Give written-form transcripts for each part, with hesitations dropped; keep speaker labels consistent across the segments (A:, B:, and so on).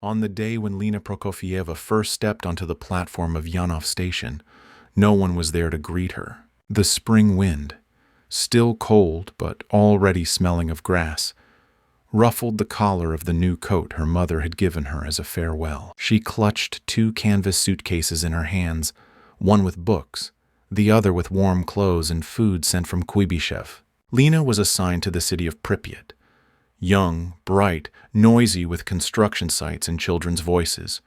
A: On the day when Lena Prokofieva first stepped onto the platform of Yanov station, no one was there to greet her. The spring wind, still cold but already smelling of grass, ruffled the collar of the new coat her mother had given her as a farewell. She clutched 2 canvas suitcases in her hands, one with books, the other with warm clothes and food sent from Kuibyshev. Lena was assigned to the city of Pripyat, young, bright, noisy with construction sites and children's voices.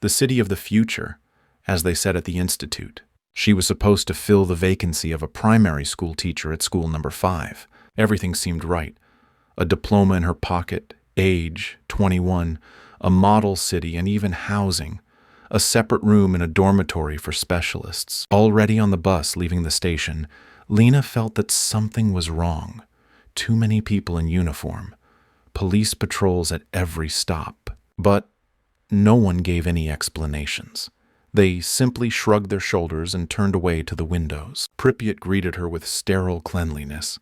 A: The city of the future, as they said at the institute. She was supposed to fill the vacancy of a primary school teacher at school number 5. Everything seemed right. A diploma in her pocket, age, 21, a model city, and even housing. A separate room in a dormitory for specialists. Already on the bus leaving the station, Lena felt that something was wrong. Too many people in uniform. Police patrols at every stop. But no one gave any explanations. They simply shrugged their shoulders and turned away to the windows. Pripyat greeted her with sterile cleanliness.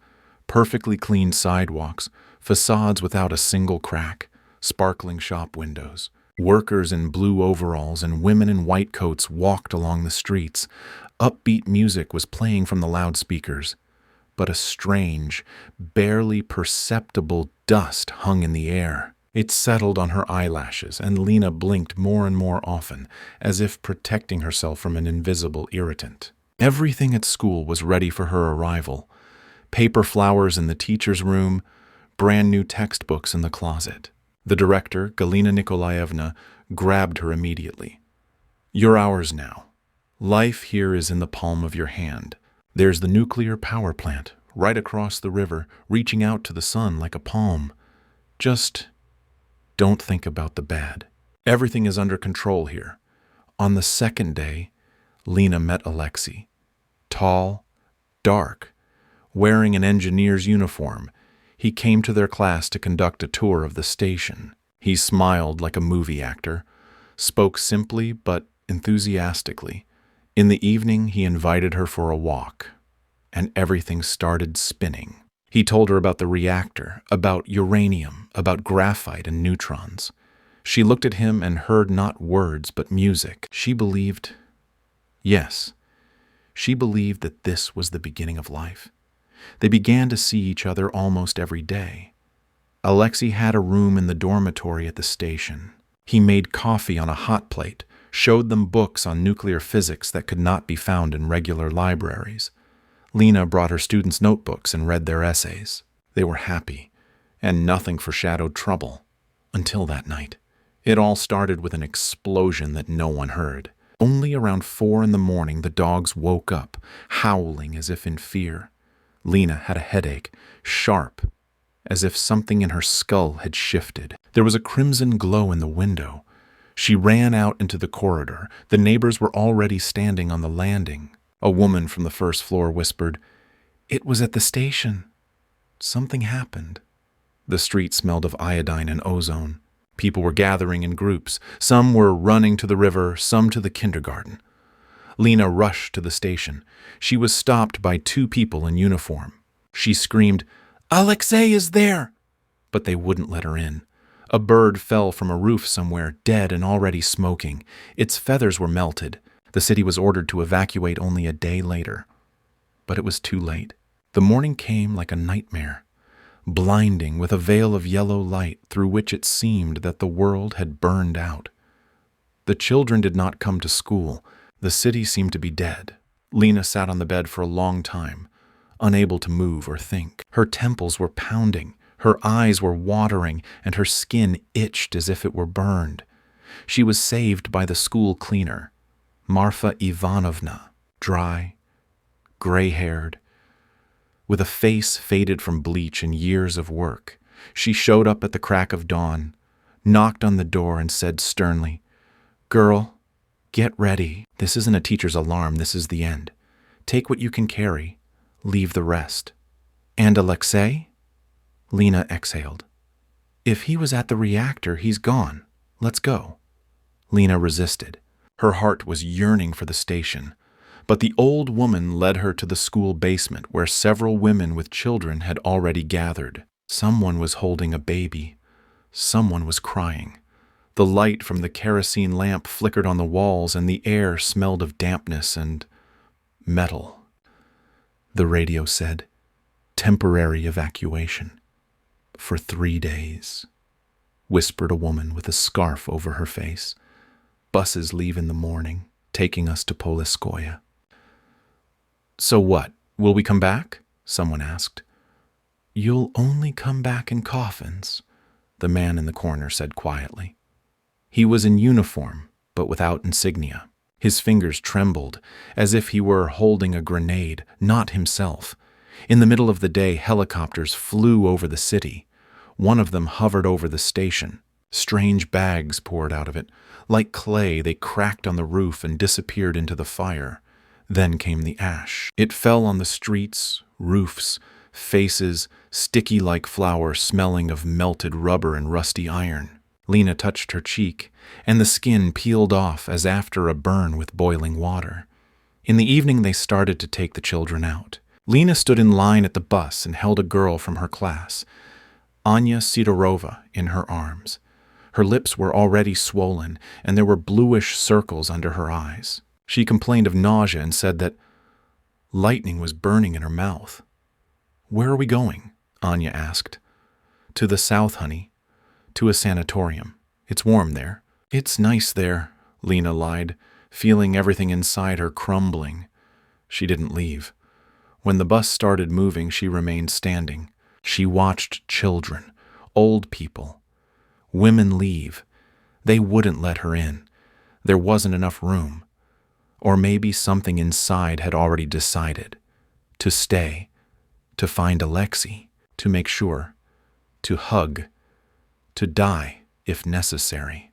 A: Perfectly clean sidewalks, facades without a single crack, sparkling shop windows. Workers in blue overalls and women in white coats walked along the streets. Upbeat music was playing from the loudspeakers. But a strange, barely perceptible dust hung in the air. It settled on her eyelashes, and Lena blinked more and more often, as if protecting herself from an invisible irritant. Everything at school was ready for her arrival. Paper flowers in the teacher's room, brand new textbooks in the closet. The director, Galina Nikolaevna, grabbed her immediately. "You're ours now. Life here is in the palm of your hand. There's the nuclear power plant, right across the river, reaching out to the sun like a palm. Just don't think about the bad. Everything is under control here." On the second day, Lena met Alexei. Tall, dark, wearing an engineer's uniform, he came to their class to conduct a tour of the station. He smiled like a movie actor, spoke simply but enthusiastically. In the evening, he invited her for a walk, and everything started spinning. He told her about the reactor, about uranium, about graphite and neutrons. She looked at him and heard not words but music. She believed, yes, she believed that this was the beginning of life. They began to see each other almost every day. Alexei had a room in the dormitory at the station. He made coffee on a hot plate, showed them books on nuclear physics that could not be found in regular libraries. Lena brought her students notebooks and read their essays. They were happy, and nothing foreshadowed trouble. Until that night. It all started with an explosion that no one heard. Only around 4 in the morning the dogs woke up, howling as if in fear. Lena had a headache, sharp, as if something in her skull had shifted. There was a crimson glow in the window. She ran out into the corridor. The neighbors were already standing on the landing. A woman from the first floor whispered, "It was at the station. Something happened." The street smelled of iodine and ozone. People were gathering in groups. Some were running to the river, some to the kindergarten. Lena rushed to the station. She was stopped by 2 people in uniform. She screamed, "Alexei is there!" But they wouldn't let her in. A bird fell from a roof somewhere, dead and already smoking. Its feathers were melted. The city was ordered to evacuate only a day later. But it was too late. The morning came like a nightmare, blinding with a veil of yellow light through which it seemed that the world had burned out. The children did not come to school. The city seemed to be dead. Lena sat on the bed for a long time, unable to move or think. Her temples were pounding, her eyes were watering, and her skin itched as if it were burned. She was saved by the school cleaner, Marfa Ivanovna, dry, gray-haired, with a face faded from bleach and years of work. She showed up at the crack of dawn, knocked on the door, and said sternly, "Girl, get ready. This isn't a teacher's alarm, this is the end. Take what you can carry, leave the rest." "And Alexei?" Lena exhaled. "If he was at the reactor, he's gone. Let's go." Lena resisted. Her heart was yearning for the station, but the old woman led her to the school basement where several women with children had already gathered. Someone was holding a baby. Someone was crying. The light from the kerosene lamp flickered on the walls, and the air smelled of dampness and metal. The radio said, "Temporary evacuation. For 3 days," whispered a woman with a scarf over her face. "Buses leave in the morning, taking us to Poliskoye." "So what? Will we come back?" someone asked. "You'll only come back in coffins," the man in the corner said quietly. He was in uniform, but without insignia. His fingers trembled, as if he were holding a grenade, not himself. In the middle of the day, helicopters flew over the city. One of them hovered over the station. Strange bags poured out of it. Like clay, they cracked on the roof and disappeared into the fire. Then came the ash. It fell on the streets, roofs, faces, sticky like flour smelling of melted rubber and rusty iron. Lena touched her cheek, and the skin peeled off as after a burn with boiling water. In the evening they started to take the children out. Lena stood in line at the bus and held a girl from her class, Anya Sidorova, in her arms. Her lips were already swollen, and there were bluish circles under her eyes. She complained of nausea and said that lightning was burning in her mouth. "Where are we going?" Anya asked. "To the south, honey. To a sanatorium. It's warm there." "It's nice there," Lena lied, feeling everything inside her crumbling. She didn't leave. When the bus started moving, she remained standing. She watched children, old people, women leave. They wouldn't let her in. There wasn't enough room. Or maybe something inside had already decided to stay, to find Alexei, to make sure, to hug, to die if necessary.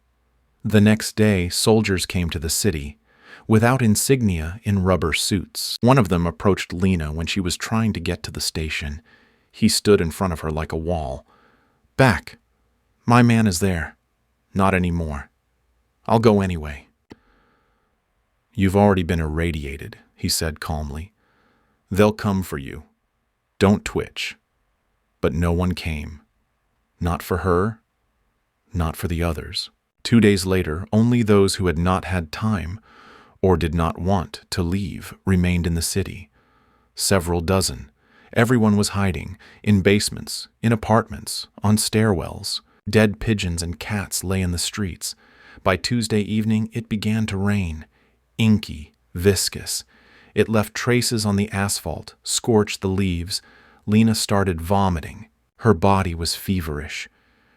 A: The next day, soldiers came to the city, without insignia, in rubber suits. One of them approached Lena when she was trying to get to the station. He stood in front of her like a wall. "Back. My man is there. Not anymore. I'll go anyway." "You've already been irradiated," he said calmly. "They'll come for you. Don't twitch." But no one came. Not for her, not for the others. 2 days later, only those who had not had time or did not want to leave remained in the city. Several dozen. Everyone was hiding, in basements, in apartments, on stairwells. Dead pigeons and cats lay in the streets. By Tuesday evening, it began to rain. Inky, viscous. It left traces on the asphalt, scorched the leaves. Lena started vomiting. Her body was feverish.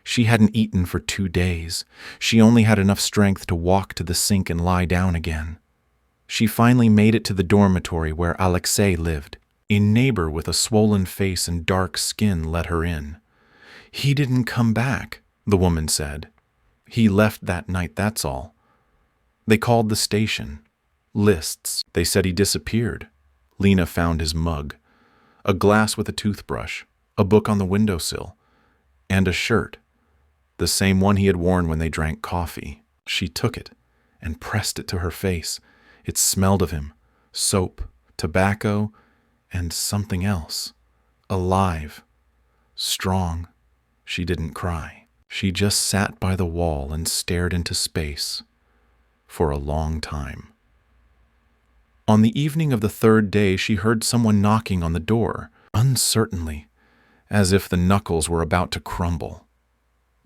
A: She hadn't eaten for 2 days. She only had enough strength to walk to the sink and lie down again. She finally made it to the dormitory where Alexei lived. A neighbor with a swollen face and dark skin let her in. "He didn't come back," the woman said. "He left that night, that's all." They called the station. Lists. They said he disappeared. Lena found his mug, a glass with a toothbrush, a book on the windowsill, and a shirt, the same one he had worn when they drank coffee. She took it and pressed it to her face. It smelled of him, soap, tobacco, and something else. Alive. Strong. She didn't cry. She just sat by the wall and stared into space for a long time. On the evening of the 3rd day, she heard someone knocking on the door, uncertainly, as if the knuckles were about to crumble.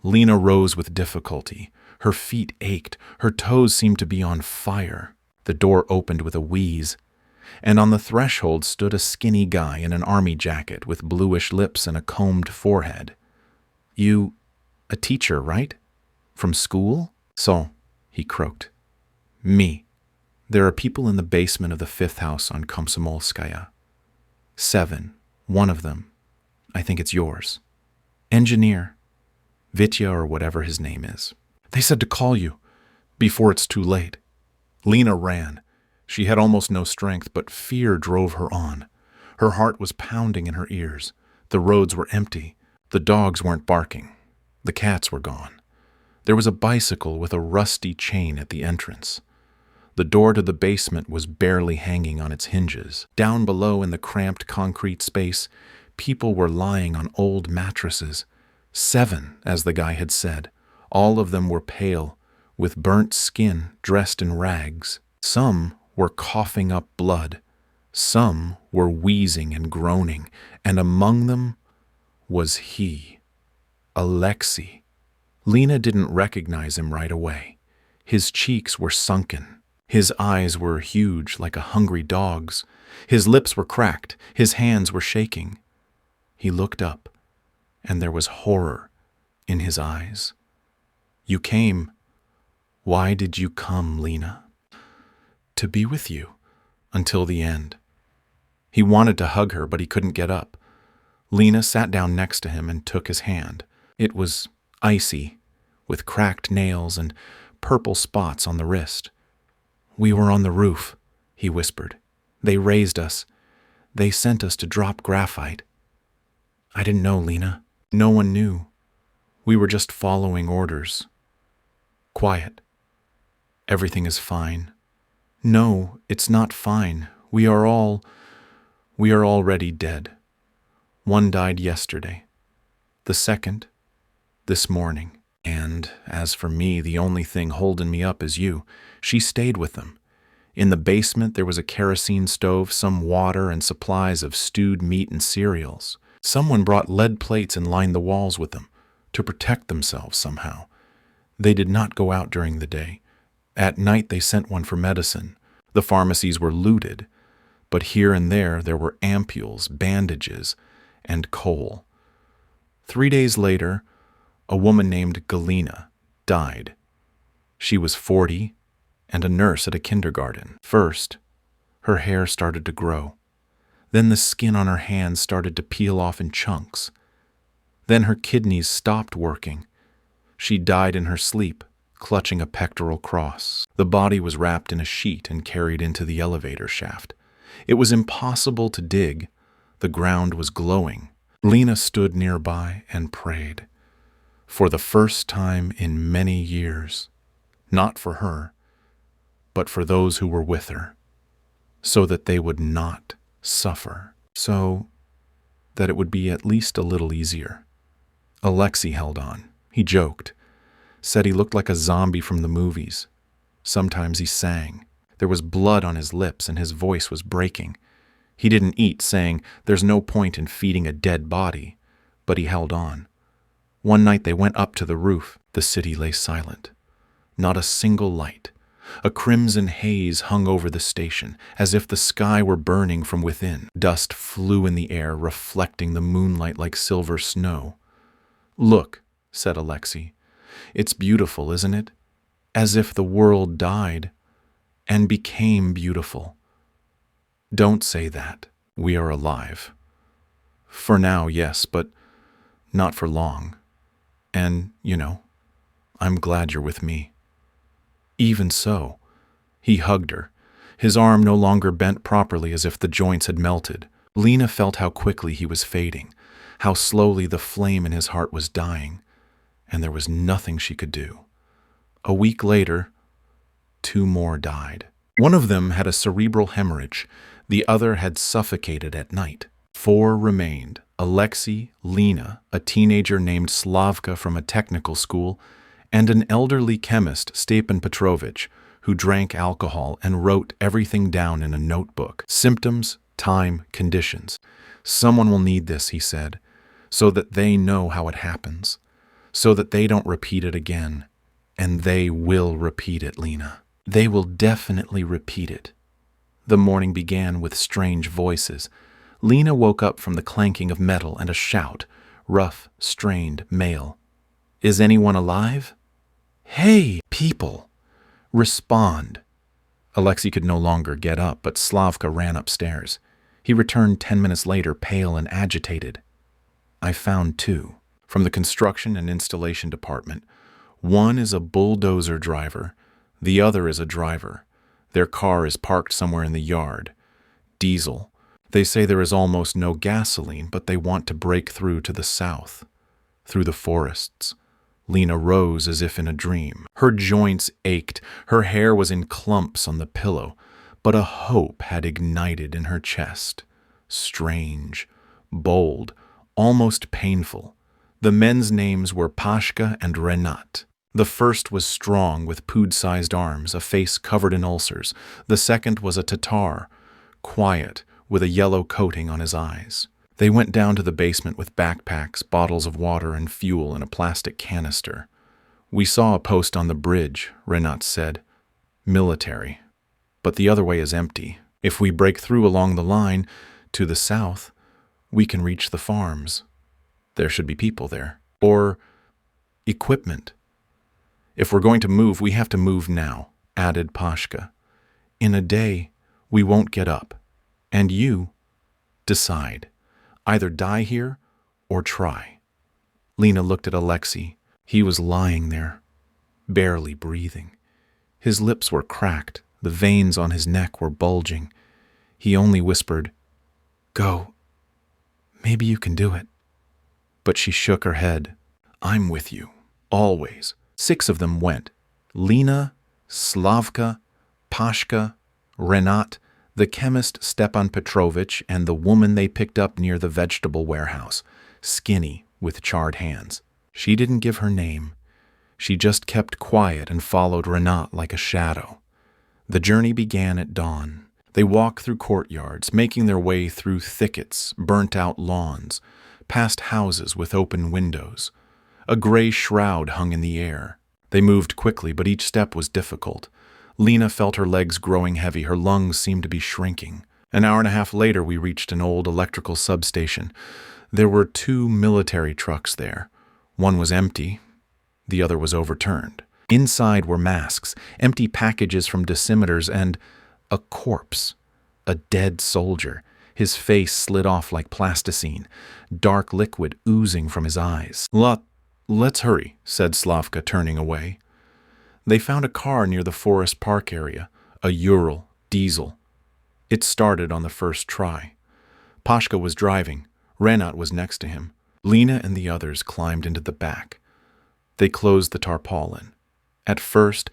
A: Lena rose with difficulty. Her feet ached. Her toes seemed to be on fire. The door opened with a wheeze, and on the threshold stood a skinny guy in an army jacket with bluish lips and a combed forehead. "You, a teacher, right? From school?" "So," he croaked. "Me. There are people in the basement of the 5th house on Komsomolskaya. 7. One of them, I think it's yours. Engineer. Vitya or whatever his name is. They said to call you, before it's too late." Lena ran. She had almost no strength, but fear drove her on. Her heart was pounding in her ears. The roads were empty. The dogs weren't barking. The cats were gone. There was a bicycle with a rusty chain at the entrance. The door to the basement was barely hanging on its hinges. Down below in the cramped concrete space, people were lying on old mattresses. 7, as the guy had said. All of them were pale, with burnt skin, dressed in rags. Some were coughing up blood. Some were wheezing and groaning, and among them was he, Alexei. Lena didn't recognize him right away. His cheeks were sunken. His eyes were huge like a hungry dog's. His lips were cracked. His hands were shaking. He looked up, and there was horror in his eyes. "You came. Why did you come, Lena?" "To be with you, until the end." He wanted to hug her, but he couldn't get up. Lena sat down next to him and took his hand. It was icy, with cracked nails and purple spots on the wrist. "We were on the roof," he whispered. "They raised us. They sent us to drop graphite." "I didn't know, Lena. No one knew. We were just following orders." "Quiet. Everything is fine." "No, it's not fine. We are already dead. One died yesterday. The second, this morning. And as for me, the only thing holding me up is you." She stayed with them. In the basement, there was a kerosene stove, some water, and supplies of stewed meat and cereals. Someone brought lead plates and lined the walls with them, to protect themselves somehow. They did not go out during the day. At night, they sent one for medicine. The pharmacies were looted, but here and there were ampules, bandages, and coal. 3 days later, a woman named Galina died. She was 40 and a nurse at a kindergarten. First, her hair started to grow. Then the skin on her hands started to peel off in chunks. Then her kidneys stopped working. She died in her sleep, clutching a pectoral cross. The body was wrapped in a sheet and carried into the elevator shaft. It was impossible to dig. The ground was glowing. Lena stood nearby and prayed. For the first time in many years, not for her, but for those who were with her, so that they would not suffer, so that it would be at least a little easier. Alexei held on. He joked, said he looked like a zombie from the movies. Sometimes he sang. There was blood on his lips and his voice was breaking. He didn't eat, saying, "There's no point in feeding a dead body," but he held on. One night they went up to the roof. The city lay silent. Not a single light. A crimson haze hung over the station, as if the sky were burning from within. Dust flew in the air, reflecting the moonlight like silver snow. "Look," said Alexei. "It's beautiful, isn't it? As if the world died and became beautiful." "Don't say that. We are alive. For now, yes, but not for long. And, I'm glad you're with me." "Even so." He hugged her. His arm no longer bent properly, as if the joints had melted. Lena felt how quickly he was fading, how slowly the flame in his heart was dying, and there was nothing she could do. A week later, 2 more died. One of them had a cerebral hemorrhage. The other had suffocated at night. 4 remained: Alexei, Lena, a teenager named Slavka from a technical school, and an elderly chemist, Stepan Petrovich, who drank alcohol and wrote everything down in a notebook. Symptoms, time, conditions. "Someone will need this," he said, "so that they know how it happens, so that they don't repeat it again. And they will repeat it, Lena. They will definitely repeat it." The morning began with strange voices. Lena woke up from the clanking of metal and a shout, rough, strained, male. "Is anyone alive? Hey, people! Respond!" Alexei could no longer get up, but Slavka ran upstairs. He returned 10 minutes later, pale and agitated. "I found 2. From the construction and installation department. One is a bulldozer driver. The other is a driver. Their car is parked somewhere in the yard. Diesel. They say there is almost no gasoline, but they want to break through to the south. Through the forests." Lena rose as if in a dream. Her joints ached. Her hair was in clumps on the pillow, but a hope had ignited in her chest. Strange, bold, almost painful. The men's names were Pashka and Renat. The first was strong, with pood-sized arms, a face covered in ulcers. The second was a Tatar, quiet, with a yellow coating on his eyes. They went down to the basement with backpacks, bottles of water, and fuel in a plastic canister. "We saw a post on the bridge," Renat said. "Military. But the other way is empty. If we break through along the line, to the south, we can reach the farms. There should be people there. Or equipment. If we're going to move, we have to move now," added Pashka. "In a day, we won't get up. And you, decide. Either die here or try." Lena looked at Alexei. He was lying there, barely breathing. His lips were cracked. The veins on his neck were bulging. He only whispered, "Go. Maybe you can do it." But she shook her head. "I'm with you. Always." 6 of them went. Lena, Slavka, Pashka, Renat, the chemist Stepan Petrovich, and the woman they picked up near the vegetable warehouse, skinny, with charred hands. She didn't give her name. She just kept quiet and followed Renat like a shadow. The journey began at dawn. They walked through courtyards, making their way through thickets, burnt-out lawns, past houses with open windows. A gray shroud hung in the air. They moved quickly, but each step was difficult. Lena felt her legs growing heavy. Her lungs seemed to be shrinking. An hour and a half later, we reached an old electrical substation. There were 2 military trucks there. One was empty. The other was overturned. Inside were masks, empty packages from dosimeters, and a corpse. A dead soldier. His face slid off like plasticine, dark liquid oozing from his eyes. Let's hurry," said Slavka, turning away. They found a car near the forest park area, a Ural diesel. It started on the first try. Pashka was driving. Renat was next to him. Lena and the others climbed into the back. They closed the tarpaulin. At first,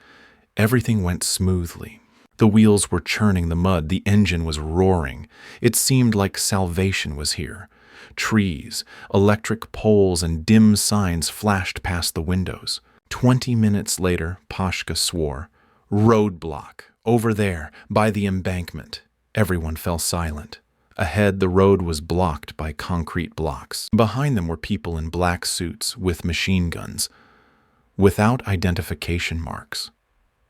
A: everything went smoothly. The wheels were churning the mud. The engine was roaring. It seemed like salvation was here. Trees, electric poles, and dim signs flashed past the windows. 20 minutes later, Pashka swore, "Roadblock, over there, by the embankment." Everyone fell silent. Ahead, the road was blocked by concrete blocks. Behind them were people in black suits with machine guns, without identification marks.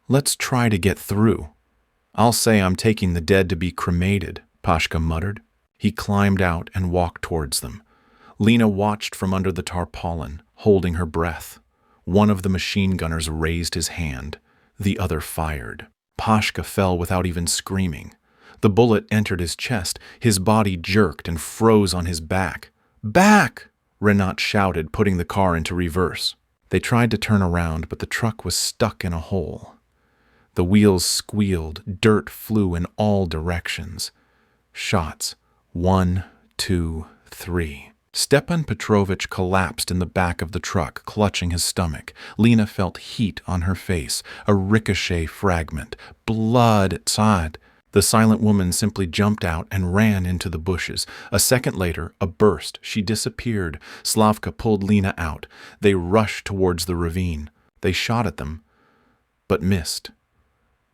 A: "Let's try to get through. I'll say I'm taking the dead to be cremated," Pashka muttered. He climbed out and walked towards them. Lena watched from under the tarpaulin, holding her breath. One of the machine gunners raised his hand. The other fired. Pashka fell without even screaming. The bullet entered his chest. His body jerked and froze on his back. "Back!" Renat shouted, putting the car into reverse. They tried to turn around, but the truck was stuck in a hole. The wheels squealed. Dirt flew in all directions. Shots. 1, 2, 3. Stepan Petrovich collapsed in the back of the truck, clutching his stomach. Lena felt heat on her face, a ricochet fragment. Blood, tzad. The silent woman simply jumped out and ran into the bushes. A second later, a burst. She disappeared. Slavka pulled Lena out. They rushed towards the ravine. They shot at them, but missed.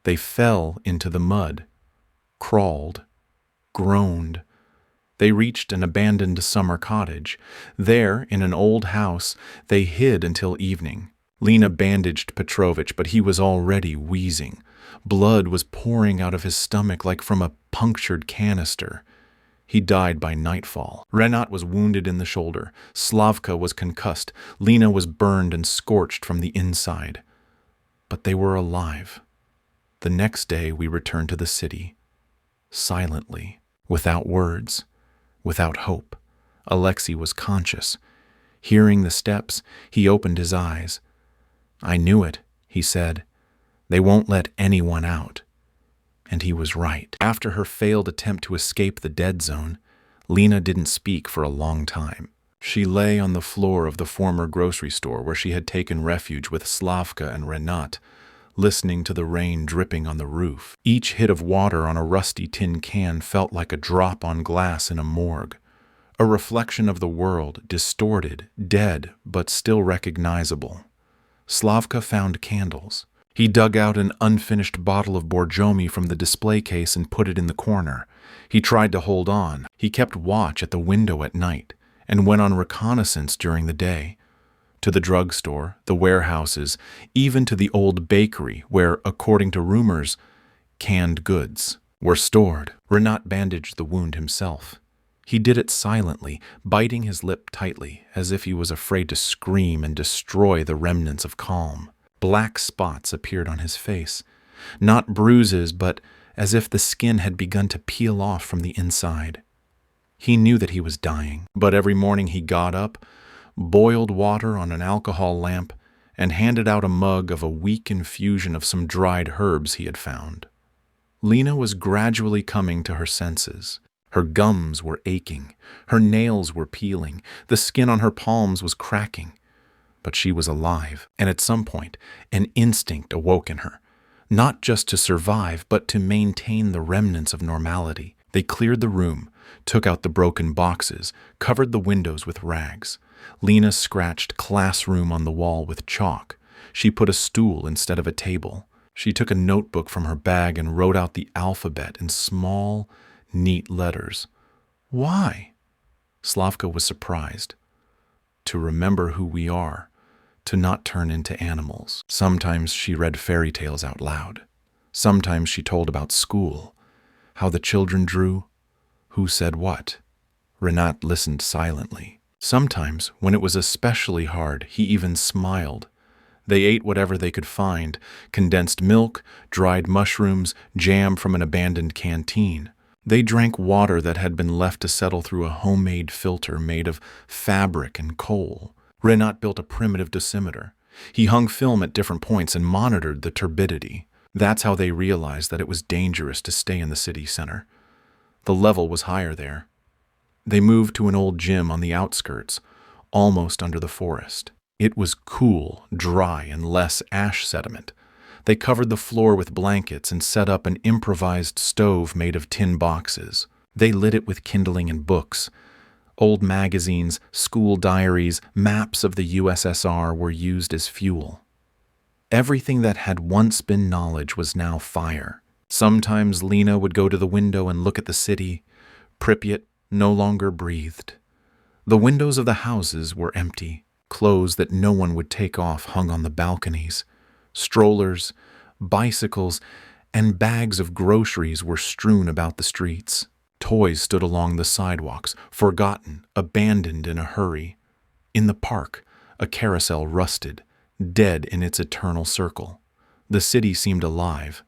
A: They fell into the mud, crawled, groaned. They reached an abandoned summer cottage. There, in an old house, they hid until evening. Lena bandaged Petrovich, but he was already wheezing. Blood was pouring out of his stomach like from a punctured canister. He died by nightfall. Renat was wounded in the shoulder. Slavka was concussed. Lena was burned and scorched from the inside. But they were alive. The next day we returned to the city, silently, without words, without hope. Alexei was conscious. Hearing the steps, he opened his eyes. "I knew it," he said. "They won't let anyone out." And he was right. After her failed attempt to escape the dead zone, Lena didn't speak for a long time. She lay on the floor of the former grocery store where she had taken refuge with Slavka and Renat, listening to the rain dripping on the roof. Each hit of water on a rusty tin can felt like a drop on glass in a morgue. A reflection of the world, distorted, dead, but still recognizable. Slavka found candles. He dug out an unfinished bottle of Borjomi from the display case and put it in the corner. He tried to hold on. He kept watch at the window at night and went on reconnaissance during the day. To the drugstore, the warehouses, even to the old bakery where, according to rumors, canned goods were stored. Renat bandaged the wound himself. He did it silently, biting his lip tightly, as if he was afraid to scream and destroy the remnants of calm. Black spots appeared on his face, not bruises, but as if the skin had begun to peel off from the inside. He knew that he was dying, but every morning he got up, boiled water on an alcohol lamp, and handed out a mug of a weak infusion of some dried herbs he had found. Lena was gradually coming to her senses. Her gums were aching, her nails were peeling, the skin on her palms was cracking. But she was alive, and at some point, an instinct awoke in her, not just to survive, but to maintain the remnants of normality. They cleared the room, took out the broken boxes, covered the windows with rags. Lena scratched classroom on the wall with chalk. She put a stool instead of a table. She took a notebook from her bag and wrote out the alphabet in small, neat letters. Why? Slavka was surprised. To remember who we are, to not turn into animals. Sometimes she read fairy tales out loud. Sometimes she told about school, how the children drew, who said what. Renat listened silently. Sometimes, when it was especially hard, he even smiled. They ate whatever they could find: condensed milk, dried mushrooms, jam from an abandoned canteen. They drank water that had been left to settle through a homemade filter made of fabric and coal. Renat built a primitive dosimeter. He hung film at different points and monitored the turbidity. That's how they realized that it was dangerous to stay in the city center. The level was higher there. They moved to an old gym on the outskirts, almost under the forest. It was cool, dry, and less ash sediment. They covered the floor with blankets and set up an improvised stove made of tin boxes. They lit it with kindling and books. Old magazines, school diaries, maps of the USSR were used as fuel. Everything that had once been knowledge was now fire. Sometimes Lena would go to the window and look at the city. Pripyat no longer breathed. The windows of the houses were empty. Clothes that no one would take off hung on the balconies. Strollers, bicycles, and bags of groceries were strewn about the streets. Toys stood along the sidewalks, forgotten, abandoned in a hurry. In the park, a carousel rusted, dead in its eternal circle. The city seemed alive,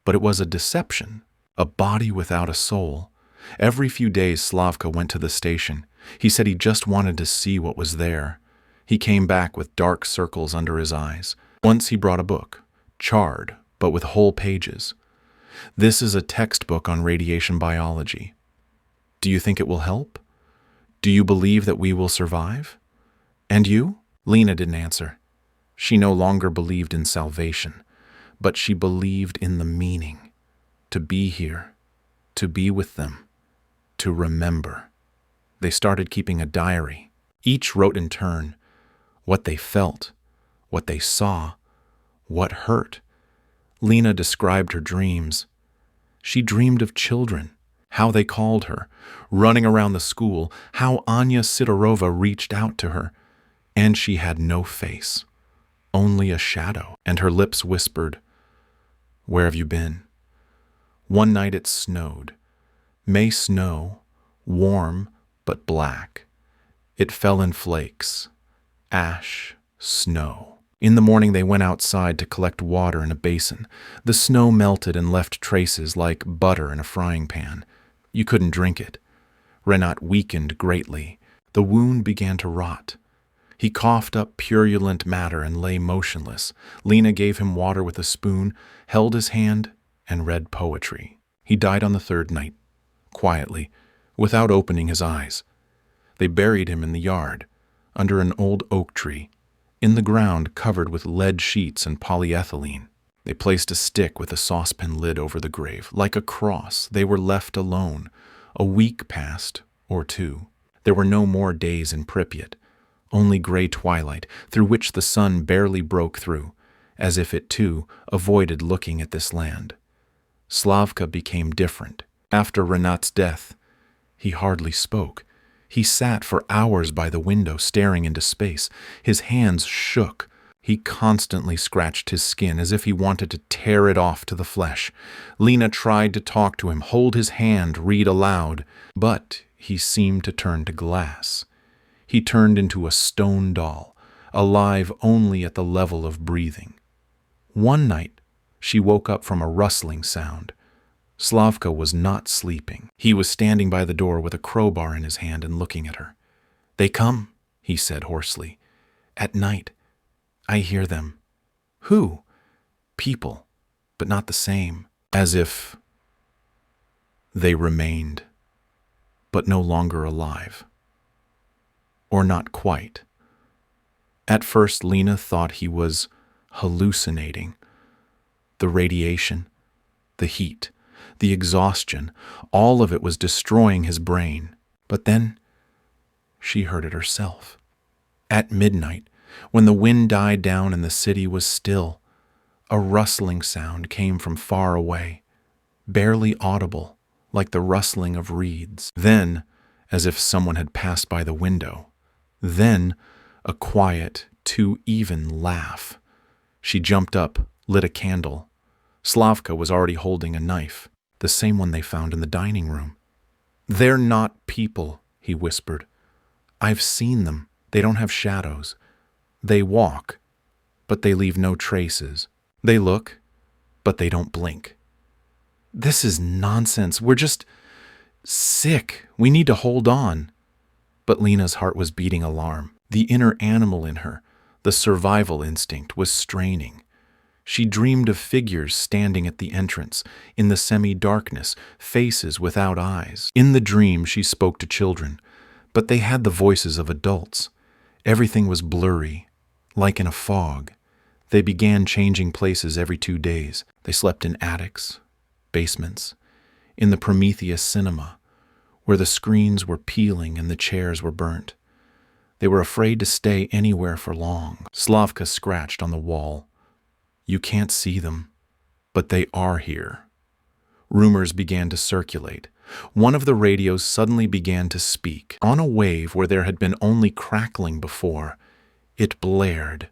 A: but it was a deception, a body without a soul. Every few days Slavka went to the station. He said he just wanted to see what was there. He came back with dark circles under his eyes. Once he brought a book, charred, but with whole pages. This is a textbook on radiation biology. Do you think it will help? Do you believe that we will survive? And you? Lena didn't answer. She no longer believed in salvation, but she believed in the meaning. To be here, to be with them, to remember. They started keeping a diary. Each wrote in turn what they felt, what they saw, what hurt. Lena described her dreams. She dreamed of children, how they called her, running around the school, how Anya Sidorova reached out to her, and she had no face, only a shadow, and her lips whispered, "Where have you been?" One night it snowed. May snow, warm but black. It fell in flakes. Ash, snow. In the morning they went outside to collect water in a basin. The snow melted and left traces like butter in a frying pan. You couldn't drink it. Renat weakened greatly. The wound began to rot. He coughed up purulent matter and lay motionless. Lena gave him water with a spoon, held his hand, and read poetry. He died on the third night, quietly, without opening his eyes. They buried him in the yard, under an old oak tree, in the ground covered with lead sheets and polyethylene. They placed a stick with a saucepan lid over the grave. Like a cross, they were left alone. A week passed, or two. There were no more days in Pripyat. only gray twilight through which the sun barely broke through, as if it too avoided looking at this land. Slavka became different. After Renat's death, he hardly spoke. He sat for hours by the window staring into space. His hands shook. He constantly scratched his skin as if he wanted to tear it off to the flesh. Lena tried to talk to him, hold his hand, read aloud, but he seemed to turn to glass. He turned into a stone doll, alive only at the level of breathing. One night, she woke up from a rustling sound. Slavka was not sleeping. He was standing by the door with a crowbar in his hand and looking at her. "They come," he said hoarsely. "At night. I hear them." "Who?" "People, but not the same." As if they remained, but no longer alive. Or not quite. At first, Lena thought he was hallucinating. The radiation, the heat, the exhaustion, all of it was destroying his brain. But then she heard it herself. At midnight, when the wind died down and the city was still, a rustling sound came from far away, barely audible, like the rustling of reeds. Then, as if someone had passed by the window. Then, a quiet, too even laugh. She jumped up, lit a candle. Slavka was already holding a knife, the same one they found in the dining room. "They're not people," he whispered. "I've seen them. They don't have shadows. They walk, but they leave no traces. They look, but they don't blink." "This is nonsense. We're just sick. We need to hold on." But Lena's heart was beating alarm. The inner animal in her, the survival instinct, was straining. She dreamed of figures standing at the entrance, in the semi-darkness, faces without eyes. In the dream, she spoke to children, but they had the voices of adults. Everything was blurry, like in a fog. They began changing places every 2 days. They slept in attics, basements, in the Prometheus cinema, where the screens were peeling and the chairs were burnt. They were afraid to stay anywhere for long. Slavka scratched on the wall. "You can't see them, but they are here." Rumors began to circulate. One of the radios suddenly began to speak. On a wave where there had been only crackling before, it blared.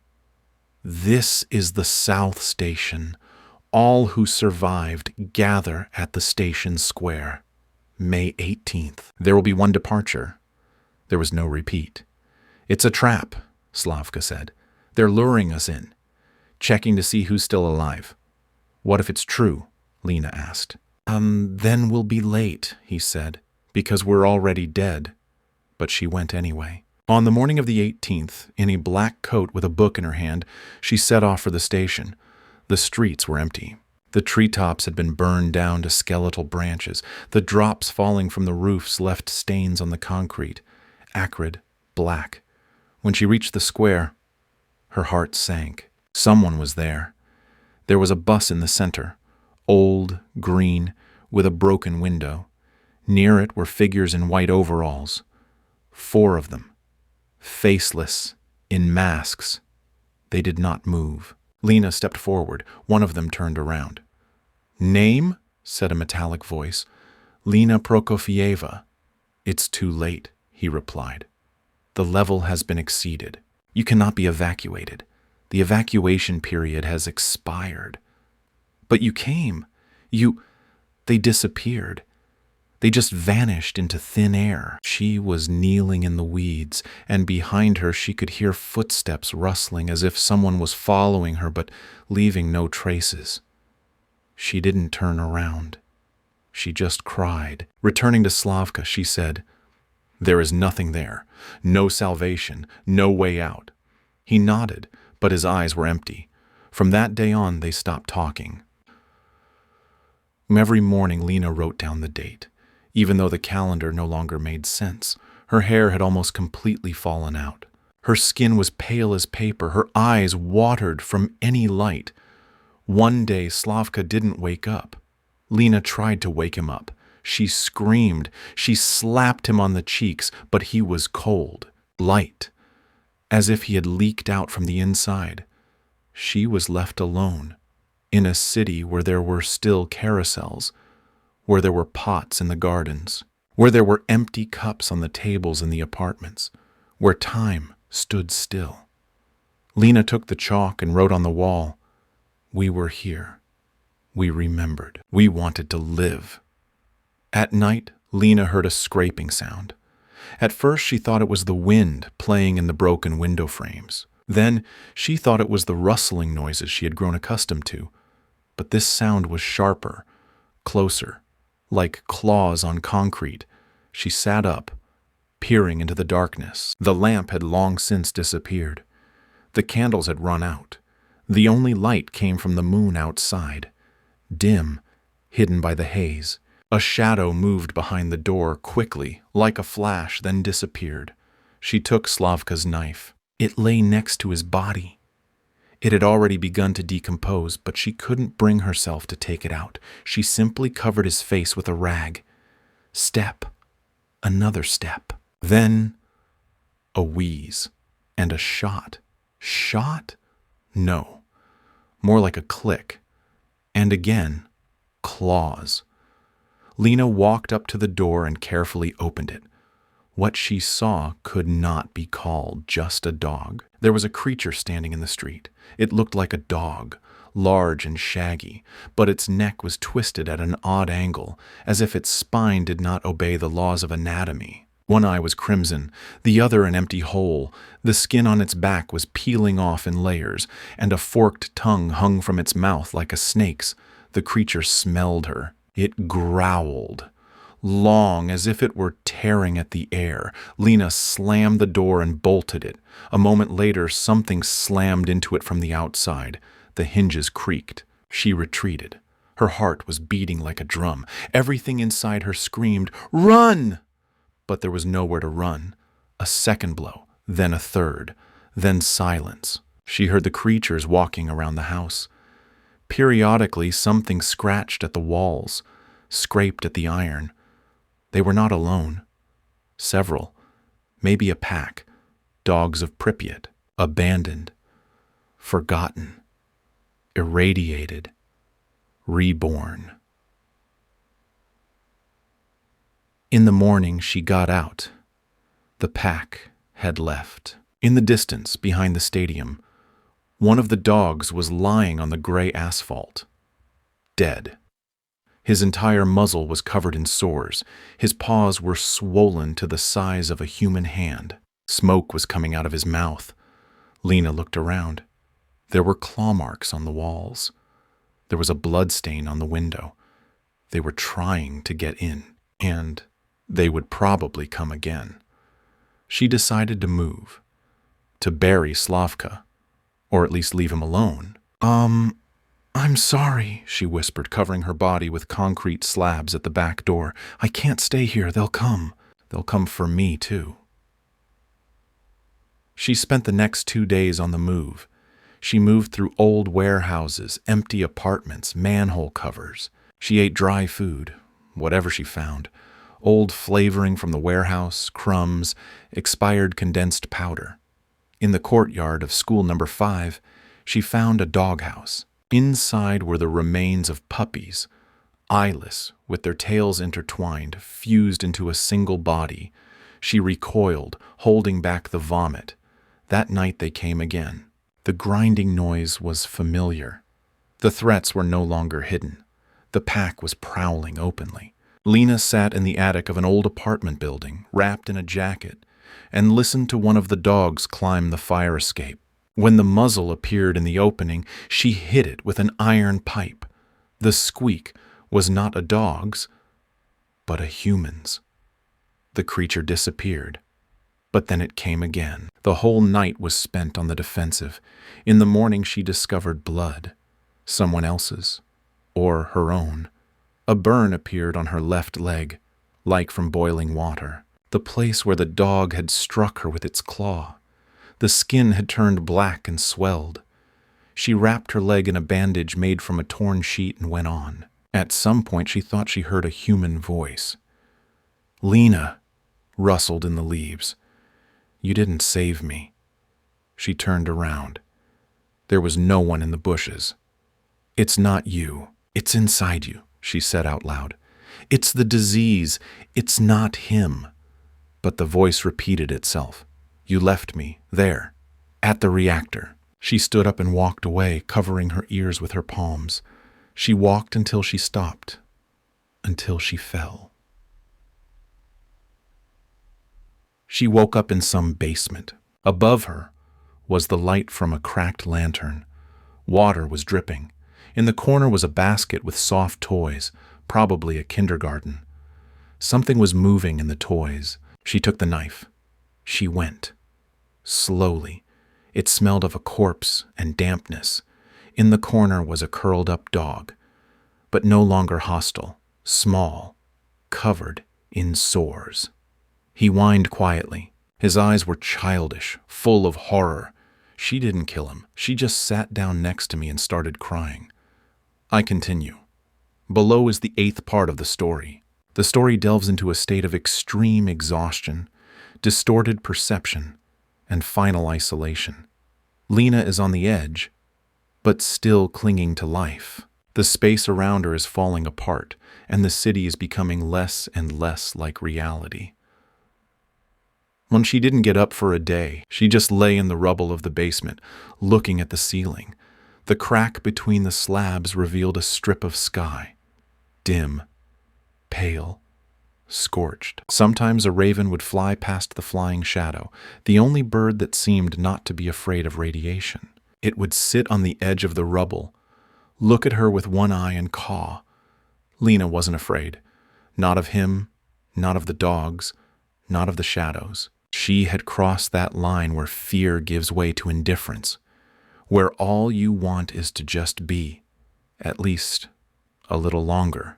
A: "This is the South Station. All who survived gather at the station square. May 18th. There will be one departure." There was no repeat. "It's a trap," Slavka said. "They're luring us in, checking to see who's still alive." "What if it's true?" Lena asked. Then we'll be late," he said, "because we're already dead." But she went anyway. On the morning of the 18th, in a black coat with a book in her hand, she set off for the station. The streets were empty. The treetops had been burned down to skeletal branches. The drops falling from the roofs left stains on the concrete, acrid, black. When she reached the square, her heart sank. Someone was there. There was a bus in the center, old, green, with a broken window. Near it were figures in white overalls. 4 of them, faceless, in masks. They did not move. Lena stepped forward. One of them turned around. "Name?" said a metallic voice. "Lena Prokofieva." "It's too late," he replied. "The level has been exceeded. You cannot be evacuated. The evacuation period has expired." "But you came. They disappeared. They just vanished into thin air." She was kneeling in the weeds, and behind her she could hear footsteps rustling as if someone was following her but leaving no traces. She didn't turn around. She just cried. Returning to Slavka, she said, "There is nothing there. No salvation, no way out." He nodded, but his eyes were empty. From that day on, they stopped talking. Every morning, Lena wrote down the date. Even though the calendar no longer made sense, her hair had almost completely fallen out. Her skin was pale as paper, her eyes watered from any light. One day, Slavka didn't wake up. Lena tried to wake him up. She screamed. She slapped him on the cheeks, but he was cold, light. as if he had leaked out from the inside. She was left alone, in a city where there were still carousels, where there were pots in the gardens, where there were empty cups on the tables in the apartments, where time stood still. Lena took the chalk and wrote on the wall, "We were here. We remembered. We wanted to live." At night, Lena heard a scraping sound. At first, she thought it was the wind playing in the broken window frames. Then, she thought it was the rustling noises she had grown accustomed to. But this sound was sharper, closer, like claws on concrete. She sat up, peering into the darkness. The lamp had long since disappeared. The candles had run out. The only light came from the moon outside, dim, hidden by the haze. A shadow moved behind the door quickly, like a flash, then disappeared. She took Slavka's knife. It lay next to his body. It had already begun to decompose, but she couldn't bring herself to take it out. She simply covered his face with a rag. Step. Another step. Then a wheeze and a shot. Shot? No. More like a click. And again, claws. Lena walked up to the door and carefully opened it. What she saw could not be called just a dog. There was a creature standing in the street. It looked like a dog, large and shaggy, but its neck was twisted at an odd angle, as if its spine did not obey the laws of anatomy. One eye was crimson, the other an empty hole. The skin on its back was peeling off in layers, and a forked tongue hung from its mouth like a snake's. The creature smelled her. It growled, long as if it were tearing at the air. Lena slammed the door and bolted it. A moment later, something slammed into it from the outside. The hinges creaked. She retreated. Her heart was beating like a drum. Everything inside her screamed, "Run!" But there was nowhere to run. A second blow, then a third, then silence. She heard the creatures walking around the house. Periodically, something scratched at the walls, scraped at the iron. They were not alone. Several, maybe a pack, dogs of Pripyat, abandoned, forgotten, irradiated, reborn. In the morning, she got out. The pack had left. In the distance, behind the stadium, one of the dogs was lying on the gray asphalt, dead. His entire muzzle was covered in sores. His paws were swollen to the size of a human hand. Smoke was coming out of his mouth. Lena looked around. There were claw marks on the walls. There was a blood stain on the window. They were trying to get in, and they would probably come again. She decided to move, to bury Slavka, or at least leave him alone. I'm sorry, she whispered, covering her body with concrete slabs at the back door. I can't stay here. They'll come. They'll come for me, too. She spent the next 2 days on the move. She moved through old warehouses, empty apartments, manhole covers. She ate dry food, whatever she found. Old flavoring from the warehouse, crumbs, expired condensed powder. In the courtyard of school number 5, she found a doghouse. Inside were the remains of puppies, eyeless, with their tails intertwined, fused into a single body. She recoiled, holding back the vomit. That night they came again. The grinding noise was familiar. The threats were no longer hidden. The pack was prowling openly. Lena sat in the attic of an old apartment building, wrapped in a jacket, and listened to one of the dogs climb the fire escape. When the muzzle appeared in the opening, she hit it with an iron pipe. The squeak was not a dog's, but a human's. The creature disappeared, but then it came again. The whole night was spent on the defensive. In the morning she discovered blood, someone else's, or her own. A burn appeared on her left leg, like from boiling water, the place where the dog had struck her with its claw. The skin had turned black and swelled. She wrapped her leg in a bandage made from a torn sheet and went on. At some point she thought she heard a human voice. "Lena," rustled in the leaves. "You didn't save me. She turned around. There was no one in the bushes. "It's not you. It's inside you," she said out loud. "It's the disease. It's not him." But the voice repeated itself. "You left me, there, at the reactor." She stood up and walked away, covering her ears with her palms. She walked until she stopped, until she fell. She woke up in some basement. Above her was the light from a cracked lantern. Water was dripping. In the corner was a basket with soft toys, probably a kindergarten. Something was moving in the toys. She took the knife. She went. Slowly. It smelled of a corpse and dampness. In the corner was a curled-up dog, but no longer hostile, small, covered in sores. He whined quietly. His eyes were childish, full of horror. She didn't kill him. She just sat down next to me and started crying. I continue. Below is the 8th part of the story. The story delves into a state of extreme exhaustion, distorted perception, and final isolation. Lena is on the edge, but still clinging to life. The space around her is falling apart, and the city is becoming less and less like reality. When she didn't get up for a day, she just lay in the rubble of the basement, looking at the ceiling. The crack between the slabs revealed a strip of sky. Dim, pale, scorched. Sometimes a raven would fly past the flying shadow, the only bird that seemed not to be afraid of radiation. It would sit on the edge of the rubble, look at her with one eye and caw. Lena wasn't afraid. Not of him, not of the dogs, not of the shadows. She had crossed that line where fear gives way to indifference, where all you want is to just be, at least a little longer.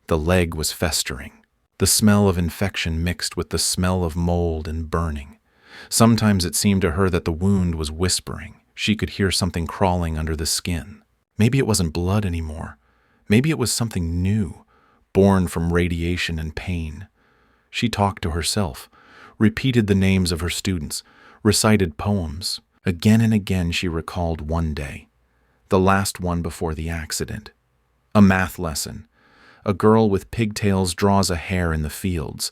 A: The leg was festering. The smell of infection mixed with the smell of mold and burning. Sometimes it seemed to her that the wound was whispering. She could hear something crawling under the skin. Maybe it wasn't blood anymore. Maybe it was something new, born from radiation and pain. She talked to herself, repeated the names of her students, recited poems. Again and again she recalled one day, the last one before the accident. A math lesson. A girl with pigtails draws a hare in the fields.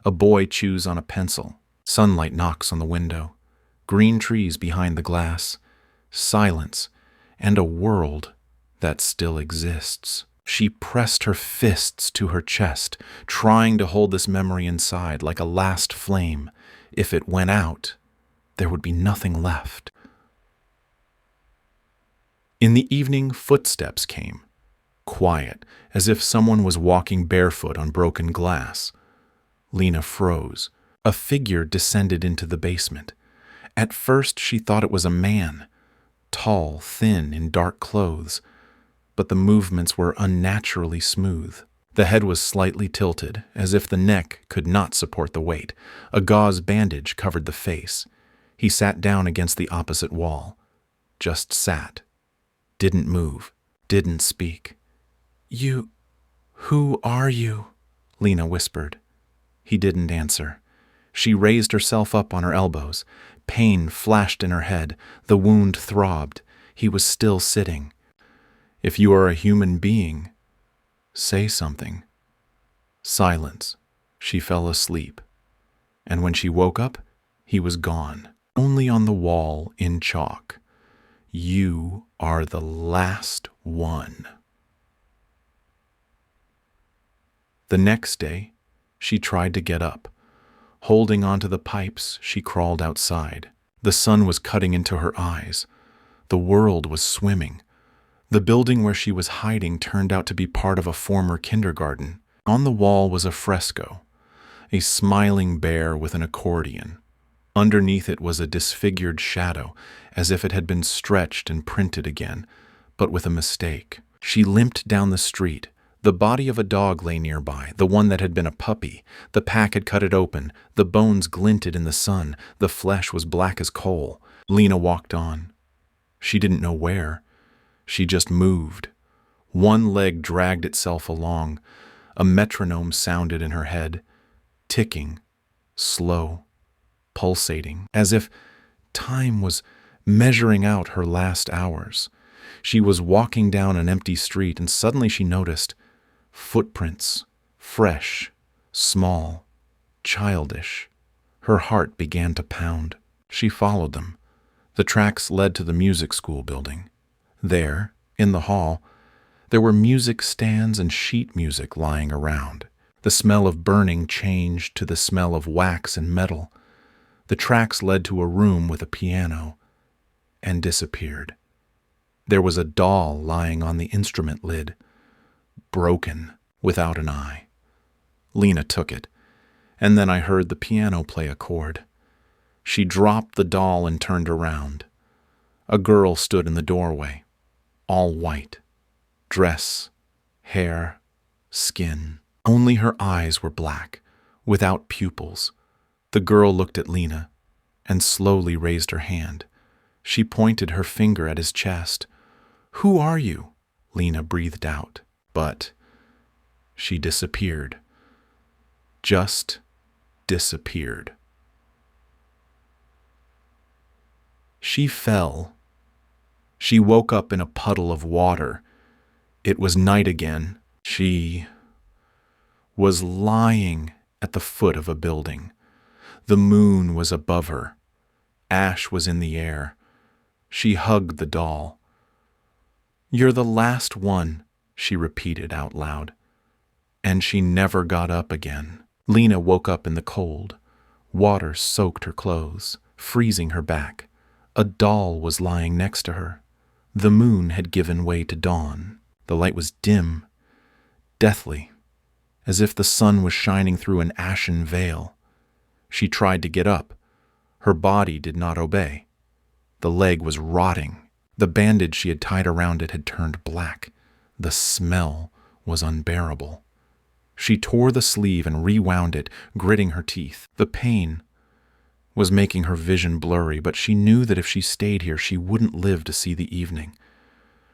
A: A boy chews on a pencil. Sunlight knocks on the window. Green trees behind the glass. Silence, and a world that still exists. She pressed her fists to her chest, trying to hold this memory inside like a last flame. If it went out, there would be nothing left. In the evening, footsteps came. Quiet, as if someone was walking barefoot on broken glass. Lena froze. A figure descended into the basement. At first she thought it was a man, tall, thin, in dark clothes, but the movements were unnaturally smooth. The head was slightly tilted, as if the neck could not support the weight. A gauze bandage covered the face. He sat down against the opposite wall. Just sat. Didn't move. Didn't speak. Who are you?" Lena whispered. He didn't answer. She raised herself up on her elbows. Pain flashed in her head. The wound throbbed. He was still sitting. "If you are a human being, say something." Silence. She fell asleep. And when she woke up, he was gone. Only on the wall in chalk. "You are the last one." The next day, she tried to get up. Holding onto the pipes, she crawled outside. The sun was cutting into her eyes. The world was swimming. The building where she was hiding turned out to be part of a former kindergarten. On the wall was a fresco, a smiling bear with an accordion. Underneath it was a disfigured shadow, as if it had been stretched and printed again, but with a mistake. She limped down the street. The body of a dog lay nearby, the one that had been a puppy. The pack had cut it open. The bones glinted in the sun. The flesh was black as coal. Lena walked on. She didn't know where. She just moved. One leg dragged itself along. A metronome sounded in her head, ticking, slow, pulsating, as if Time was measuring out her last hours. She was walking down an empty street, and suddenly she noticed footprints, fresh, small, childish. Her heart began to pound. She followed them. The tracks led to the music school building. There, in the hall, there were music stands and sheet music lying around. The smell of burning changed to the smell of wax and metal. The tracks led to a room with a piano and disappeared. There was a doll lying on the instrument lid, broken, without an eye. Lena took it, and then I heard the piano play a chord. She dropped the doll and turned around. A girl stood in the doorway, all white. Dress, hair, skin. Only her eyes were black, without pupils. The girl looked at Lena and slowly raised her hand. She pointed her finger at his chest. "Who are you?" Lena breathed out. But she disappeared. Just disappeared. She fell. She woke up in a puddle of water. It was night again. She was lying at the foot of a building. The moon was above her. Ash was in the air. She hugged the doll. "You're the last one," she repeated out loud. And she never got up again. Lena woke up in the cold. Water soaked her clothes, freezing her back. A doll was lying next to her. The moon had given way to dawn. The light was dim, deathly, as if the sun was shining through an ashen veil. She tried to get up. Her body did not obey. The leg was rotting. The bandage she had tied around it had turned black. The smell was unbearable. She tore the sleeve and rewound it, gritting her teeth. The pain was making her vision blurry, but she knew that if she stayed here, she wouldn't live to see the evening.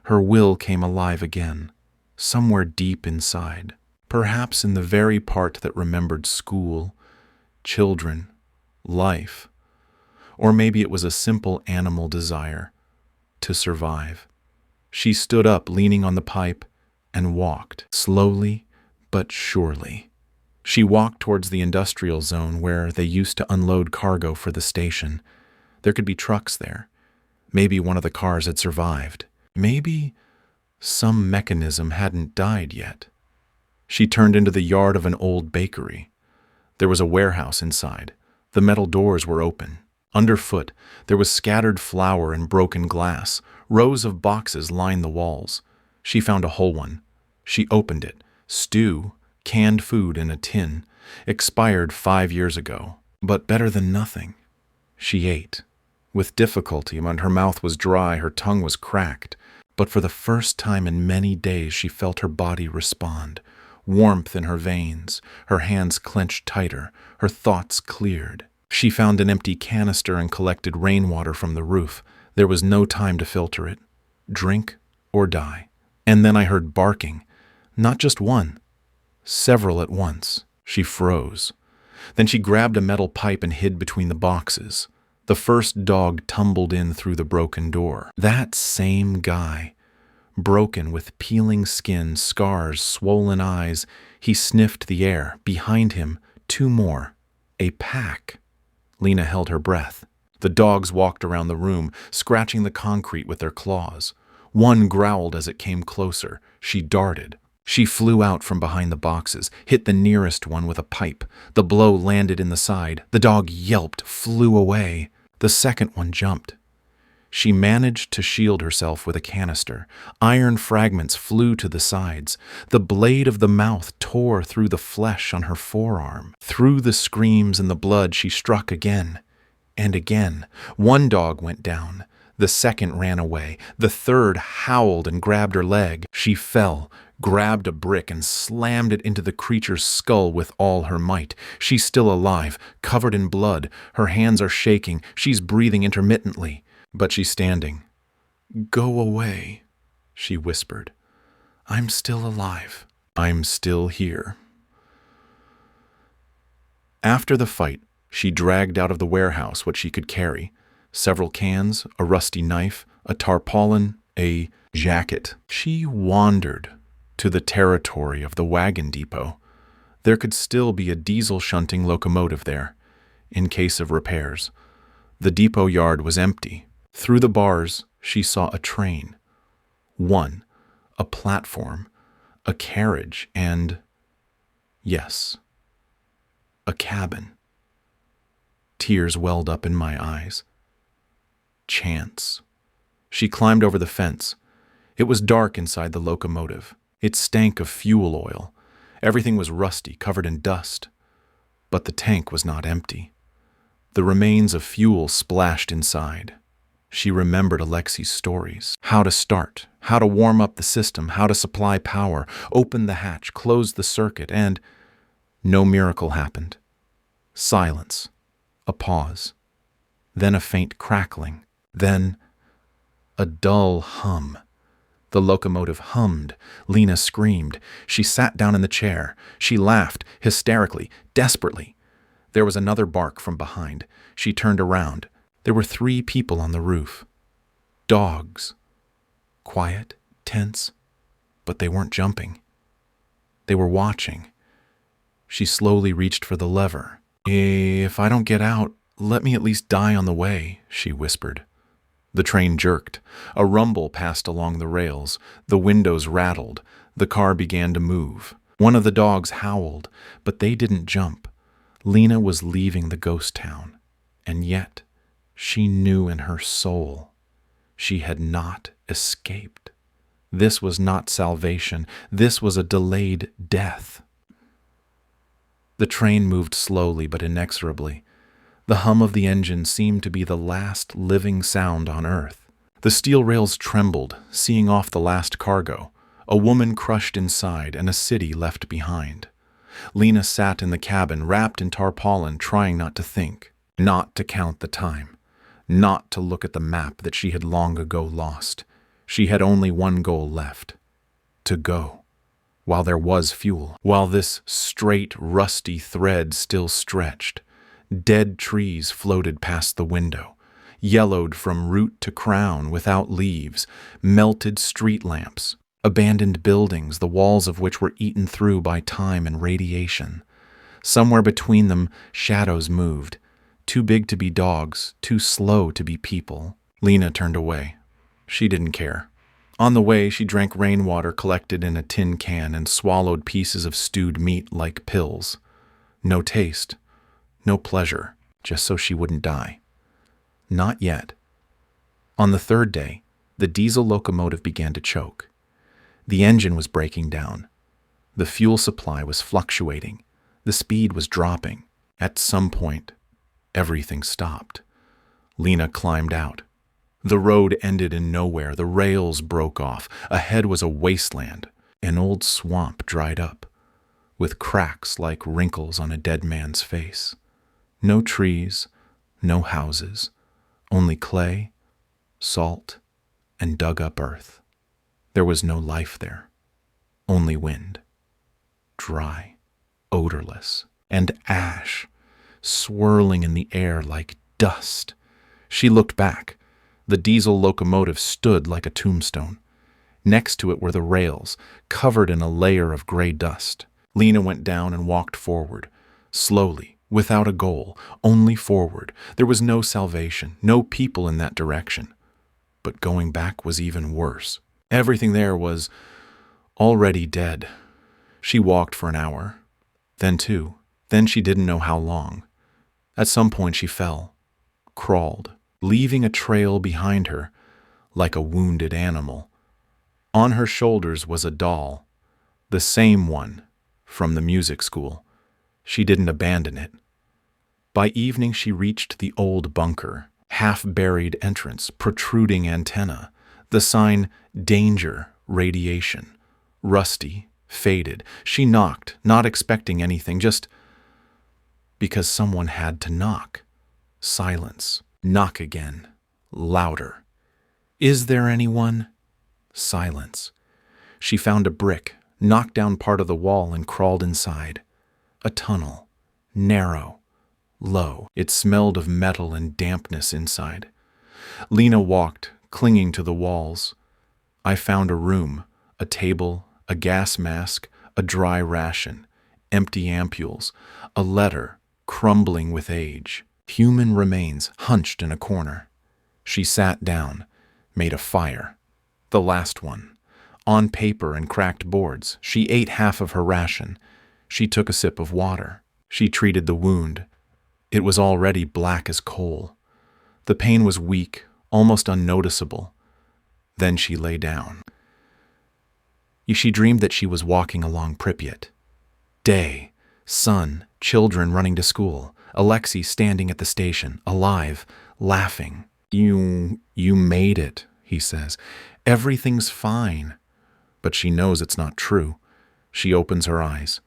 A: Her will came alive again, somewhere deep inside, perhaps in the very part that remembered school, children, life. Or maybe it was a simple animal desire to survive. She stood up, leaning on the pipe, and walked, slowly but surely. She walked towards the industrial zone where they used to unload cargo for the station. There could be trucks there. Maybe one of the cars had survived. Maybe some mechanism hadn't died yet. She turned into the yard of an old bakery. There was a warehouse inside. The metal doors were open. Underfoot, there was scattered flour and broken glass. Rows of boxes lined the walls. She found a whole one. She opened it. Stew, canned food in a tin, expired 5 years ago, but better than nothing. She ate. With difficulty, when her mouth was dry, her tongue was cracked, but for the first time in many days she felt her body respond. Warmth in her veins, her hands clenched tighter, her thoughts cleared. She found an empty canister and collected rainwater from the roof. There was no time to filter it. Drink or die. And then I heard barking. Not just one. Several at once. She froze. Then she grabbed a metal pipe and hid between the boxes. The first dog tumbled in through the broken door. That same guy. Broken with peeling skin, scars, swollen eyes. He sniffed the air. Behind him, 2 more. A pack. Lena held her breath. The dogs walked around the room, scratching the concrete with their claws. One growled as it came closer. She darted. She flew out from behind the boxes, hit the nearest one with a pipe. The blow landed in the side. The dog yelped, flew away. The second one jumped. She managed to shield herself with a canister. Iron fragments flew to the sides. The blade of the mouth tore through the flesh on her forearm. Through the screams and the blood, she struck again and again. One dog went down. The second ran away. The third howled and grabbed her leg. She fell, grabbed a brick and slammed it into the creature's skull with all her might. She's still alive, covered in blood. Her hands are shaking. She's breathing intermittently. But she's standing. "Go away," she whispered. "I'm still alive. I'm still here." After the fight, she dragged out of the warehouse what she could carry. several cans, a rusty knife, a tarpaulin, a jacket. She wandered to the territory of the wagon depot. There could still be a diesel shunting locomotive there, in case of repairs. The depot yard was empty. Through the bars, she saw a train. One, a platform, a carriage, and, yes, a cabin. Tears welled up in my eyes. Chance. She climbed over the fence. It was dark inside the locomotive. It stank of fuel oil. Everything was rusty, covered in dust. But the tank was not empty. The remains of fuel splashed inside. She remembered Alexi's stories. How to start, how to warm up the system, how to supply power, open the hatch, close the circuit, and no miracle happened. Silence. A pause. Then a faint crackling. Then a dull hum. The locomotive hummed. Lena screamed. She sat down in the chair. She laughed, hysterically, desperately. There was another bark from behind. She turned around. There were 3 people on the roof. Dogs. Quiet, tense, but they weren't jumping. They were watching. She slowly reached for the lever. "If I don't get out, let me at least die on the way," she whispered. The train jerked. A rumble passed along the rails. The windows rattled. The car began to move. One of the dogs howled, but they didn't jump. Lena was leaving the ghost town, and yet she knew in her soul she had not escaped. This was not salvation. This was a delayed death. The train moved slowly but inexorably. The hum of the engine seemed to be the last living sound on Earth. The steel rails trembled, seeing off the last cargo. A woman crushed inside and a city left behind. Lena sat in the cabin, wrapped in tarpaulin, trying not to think, not to count the time, not to look at the map that she had long ago lost. She had only one goal left: to go, while there was fuel, while this straight, rusty thread still stretched. Dead trees floated past the window, yellowed from root to crown without leaves, melted street lamps, abandoned buildings, the walls of which were eaten through by time and radiation. Somewhere between them, shadows moved, too big to be dogs, too slow to be people. Lena turned away. She didn't care. On the way, she drank rainwater collected in a tin can and swallowed pieces of stewed meat like pills. No taste, no pleasure, just so she wouldn't die. Not yet. On the 3rd day, the diesel locomotive began to choke. The engine was breaking down. The fuel supply was fluctuating. The speed was dropping. At some point, everything stopped. Lena climbed out. The road ended in nowhere. The rails broke off. Ahead was a wasteland. An old swamp dried up, with cracks like wrinkles on a dead man's face. No trees, no houses, only clay, salt, and dug-up earth. There was no life there, only wind, dry, odorless, and ash, swirling in the air like dust. She looked back. The diesel locomotive stood like a tombstone. Next to it were the rails, covered in a layer of gray dust. Lena went down and walked forward, slowly, without a goal, only forward. There was no salvation, no people in that direction. But going back was even worse. Everything there was already dead. She walked for an hour, then 2, then she didn't know how long. At some point she fell, crawled, leaving a trail behind her like a wounded animal. On her shoulders was a doll, the same one from the music school. She didn't abandon it. By evening she reached the old bunker, half-buried entrance, protruding antenna, the sign, "Danger, Radiation," rusty, faded. She knocked, not expecting anything, just because someone had to knock. Silence. Knock again. Louder. "Is there anyone?" Silence. She found a brick, knocked down part of the wall, and crawled inside. A tunnel. Narrow. Low. It smelled of metal and dampness inside. Lena walked, clinging to the walls. I found a room, a table, a gas mask, a dry ration, empty ampules, a letter, crumbling with age, human remains hunched in a corner. She sat down, made a fire. The last one. On paper and cracked boards, she ate half of her ration. She took a sip of water. She treated the wound. It was already black as coal. The pain was weak, almost unnoticeable. Then she lay down. She dreamed that she was walking along Pripyat. Day, sun, children running to school, Alexei standing at the station, alive, laughing. You made it, he says. Everything's fine. But she knows it's not true. She opens her eyes.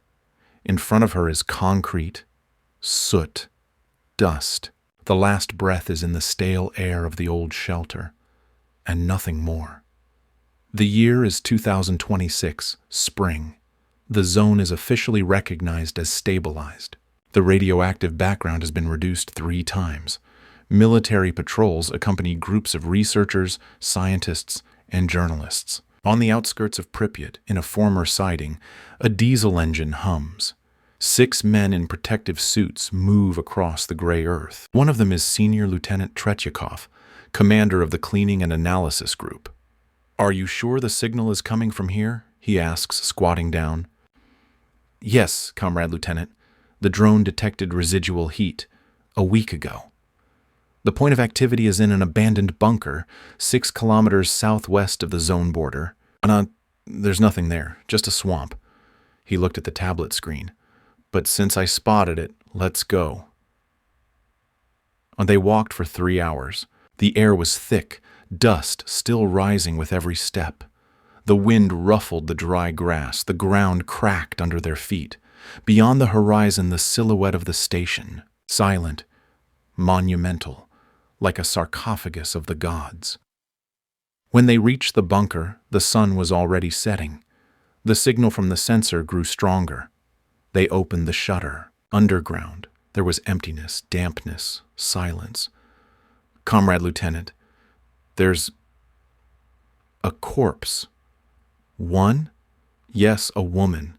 A: In front of her is concrete, soot, dust. The last breath is in the stale air of the old shelter, and nothing more. The year is 2026, spring. The zone is officially recognized as stabilized. The radioactive background has been reduced 3 times. Military patrols accompany groups of researchers, scientists, and journalists. On the outskirts of Pripyat, in a former siding, a diesel engine hums. 6 men in protective suits move across the gray earth. One of them is Senior Lieutenant Tretyakov, commander of the cleaning and analysis group. "Are you sure the signal is coming from here?" he asks, squatting down. "Yes, Comrade Lieutenant. The drone detected residual heat a week ago. The point of activity is in an abandoned bunker 6 kilometers southwest of the zone border. There's nothing there, just a swamp." He looked at the tablet screen. "But since I spotted it, let's go." And they walked for 3 hours. The air was thick, dust still rising with every step. The wind ruffled the dry grass, the ground cracked under their feet. Beyond the horizon, the silhouette of the station, silent, monumental, like a sarcophagus of the gods. When they reached the bunker, the sun was already setting. The signal from the sensor grew stronger. They opened the shutter. Underground, there was emptiness, dampness, silence. "Comrade Lieutenant, there's a corpse." "One?" "Yes, a woman.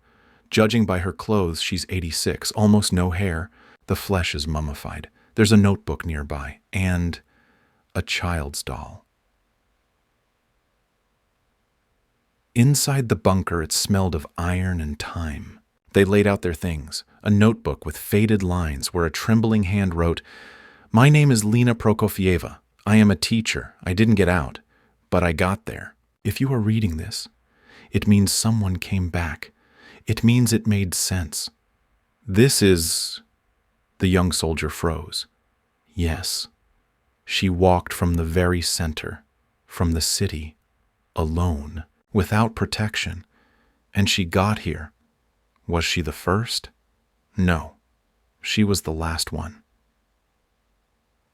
A: Judging by her clothes, she's 86, almost no hair. The flesh is mummified. There's a notebook nearby, and a child's doll." Inside the bunker, it smelled of iron and time. They laid out their things, a notebook with faded lines where a trembling hand wrote, "My name is Lena Prokofieva. I am a teacher. I didn't get out, but I got there. If you are reading this, it means someone came back. It means it made sense. This is..." The young soldier froze. Yes. She walked from the very center, from the city, alone, without protection. And she got here. Was she the first? No. She was the last one.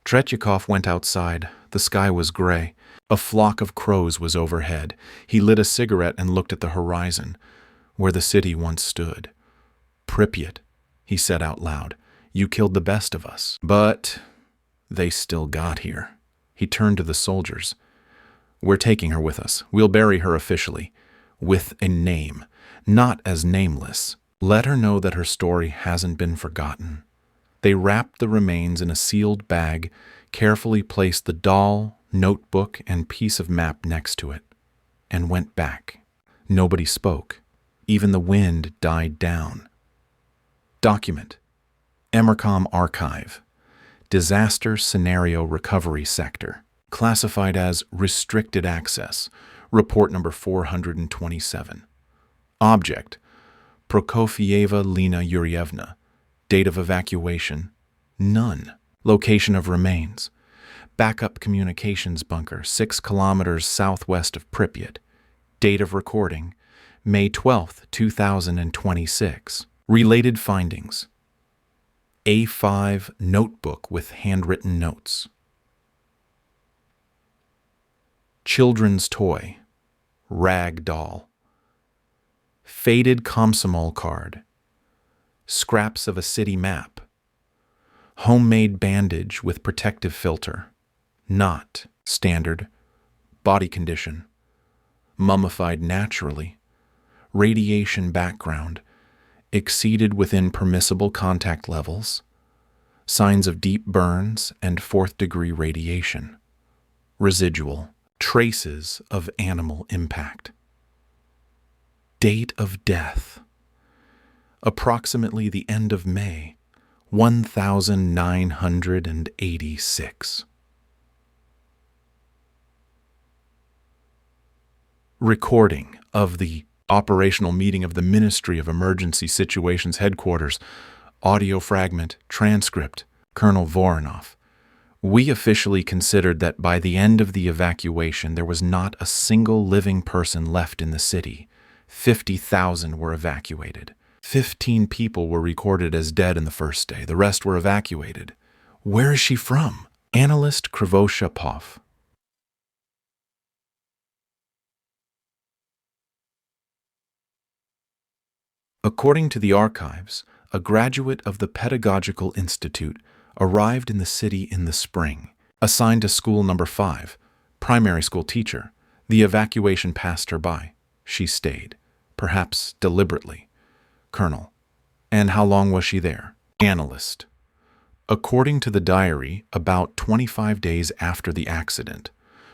A: Tretyakov went outside. The sky was gray. A flock of crows was overhead. He lit a cigarette and looked at the horizon, where the city once stood. "Pripyat," he said out loud. "You killed the best of us, but they still got here." He turned to the soldiers. "We're taking her with us. We'll bury her officially, with a name, not as nameless. Let her know that her story hasn't been forgotten." They wrapped the remains in a sealed bag, carefully placed the doll, notebook, and piece of map next to it, and went back. Nobody spoke. Even the wind died down. Document. Emercom Archive. Disaster Scenario Recovery Sector. Classified as Restricted Access. Report number 427. Object. Prokofieva Lena Yurievna. Date of evacuation. None. Location of remains. Backup communications bunker 6 kilometers southwest of Pripyat. Date of recording. May 12, 2026. Related findings. A5 notebook with handwritten notes. Children's toy. Rag doll. Faded Komsomol card. Scraps of a city map. Homemade bandage with protective filter. Knot. Standard. Body condition. Mummified naturally. Radiation background. Exceeded within permissible contact levels. Signs of deep burns and fourth-degree radiation. Residual. Traces of animal impact. Date of death. Approximately the end of May, 1986. Recording of the operational meeting of the Ministry of Emergency Situations Headquarters. Audio fragment, transcript, Colonel Voronov. We officially considered that by the end of the evacuation there was not a single living person left in the city. 50,000 were evacuated. 15 people were recorded as dead in the first day. The rest were evacuated. Where is she from? Analyst Krivoshapov. According to the archives, a graduate of the Pedagogical Institute arrived in the city in the spring, assigned to school number 5, primary school teacher. The evacuation passed her by. She stayed, perhaps deliberately. Colonel. And how long was she there? Analyst. According to the diary, about 25 days after the accident.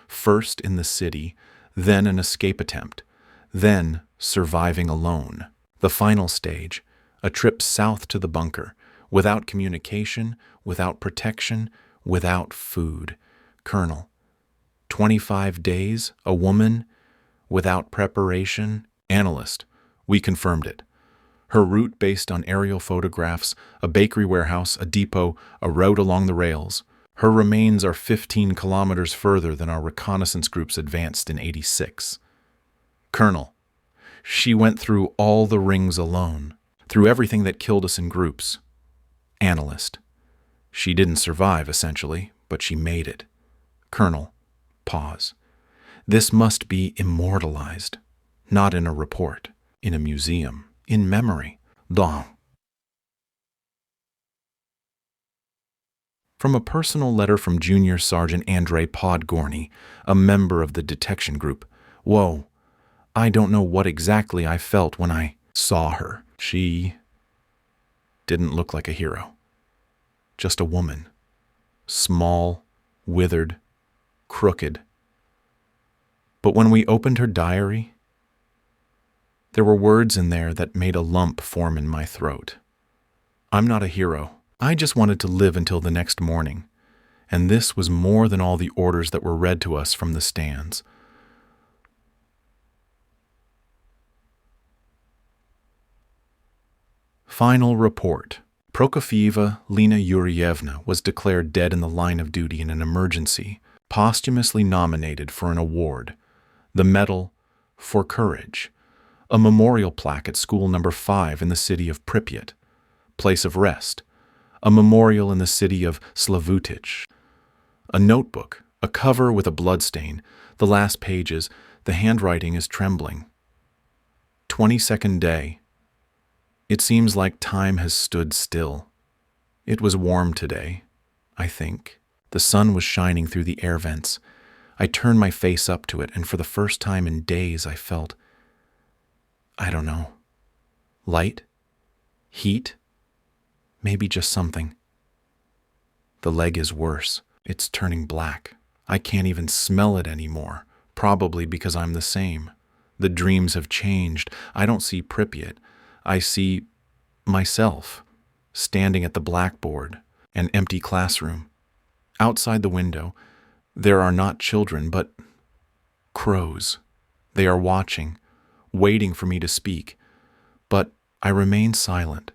A: First in the city, then an escape attempt, then surviving alone. The final stage, a trip south to the bunker, without communication, without protection, without food. Colonel. 25 days, a woman, without preparation. Analyst. We confirmed it. Her route based on aerial photographs, a bakery warehouse, a depot, a road along the rails. Her remains are 15 kilometers further than our reconnaissance groups advanced in '86. Colonel. She went through all the rings alone, through everything that killed us in groups. Analyst. She didn't survive, essentially, but she made it. Colonel. Pause. This must be immortalized, not in a report, in a museum, in memory. Dans. From a personal letter from Junior Sergeant Andrei Podgorny, a member of the detection group. Whoa. I don't know what exactly I felt when I saw her. She didn't look like a hero. Just a woman. Small, withered, crooked. But when we opened her diary, there were words in there that made a lump form in my throat. I'm not a hero. I just wanted to live until the next morning. And this was more than all the orders that were read to us from the stands. Final report. Prokofieva Lena Yurievna was declared dead in the line of duty in an emergency, posthumously nominated for an award, the Medal for Courage, a memorial plaque at school number 5 in the city of Pripyat, place of rest, a memorial in the city of Slavutich, a notebook, a cover with a bloodstain, the last pages, the handwriting is trembling. 22nd day. It seems like time has stood still. It was warm today, I think. The sun was shining through the air vents. I turned my face up to it, and for the first time in days I felt, I don't know, light? Heat? Maybe just something. The leg is worse. It's turning black. I can't even smell it anymore, probably because I'm the same. The dreams have changed. I don't see Pripyat. I see myself, standing at the blackboard, an empty classroom. Outside the window, there are not children, but crows. They are watching, waiting for me to speak, but I remain silent.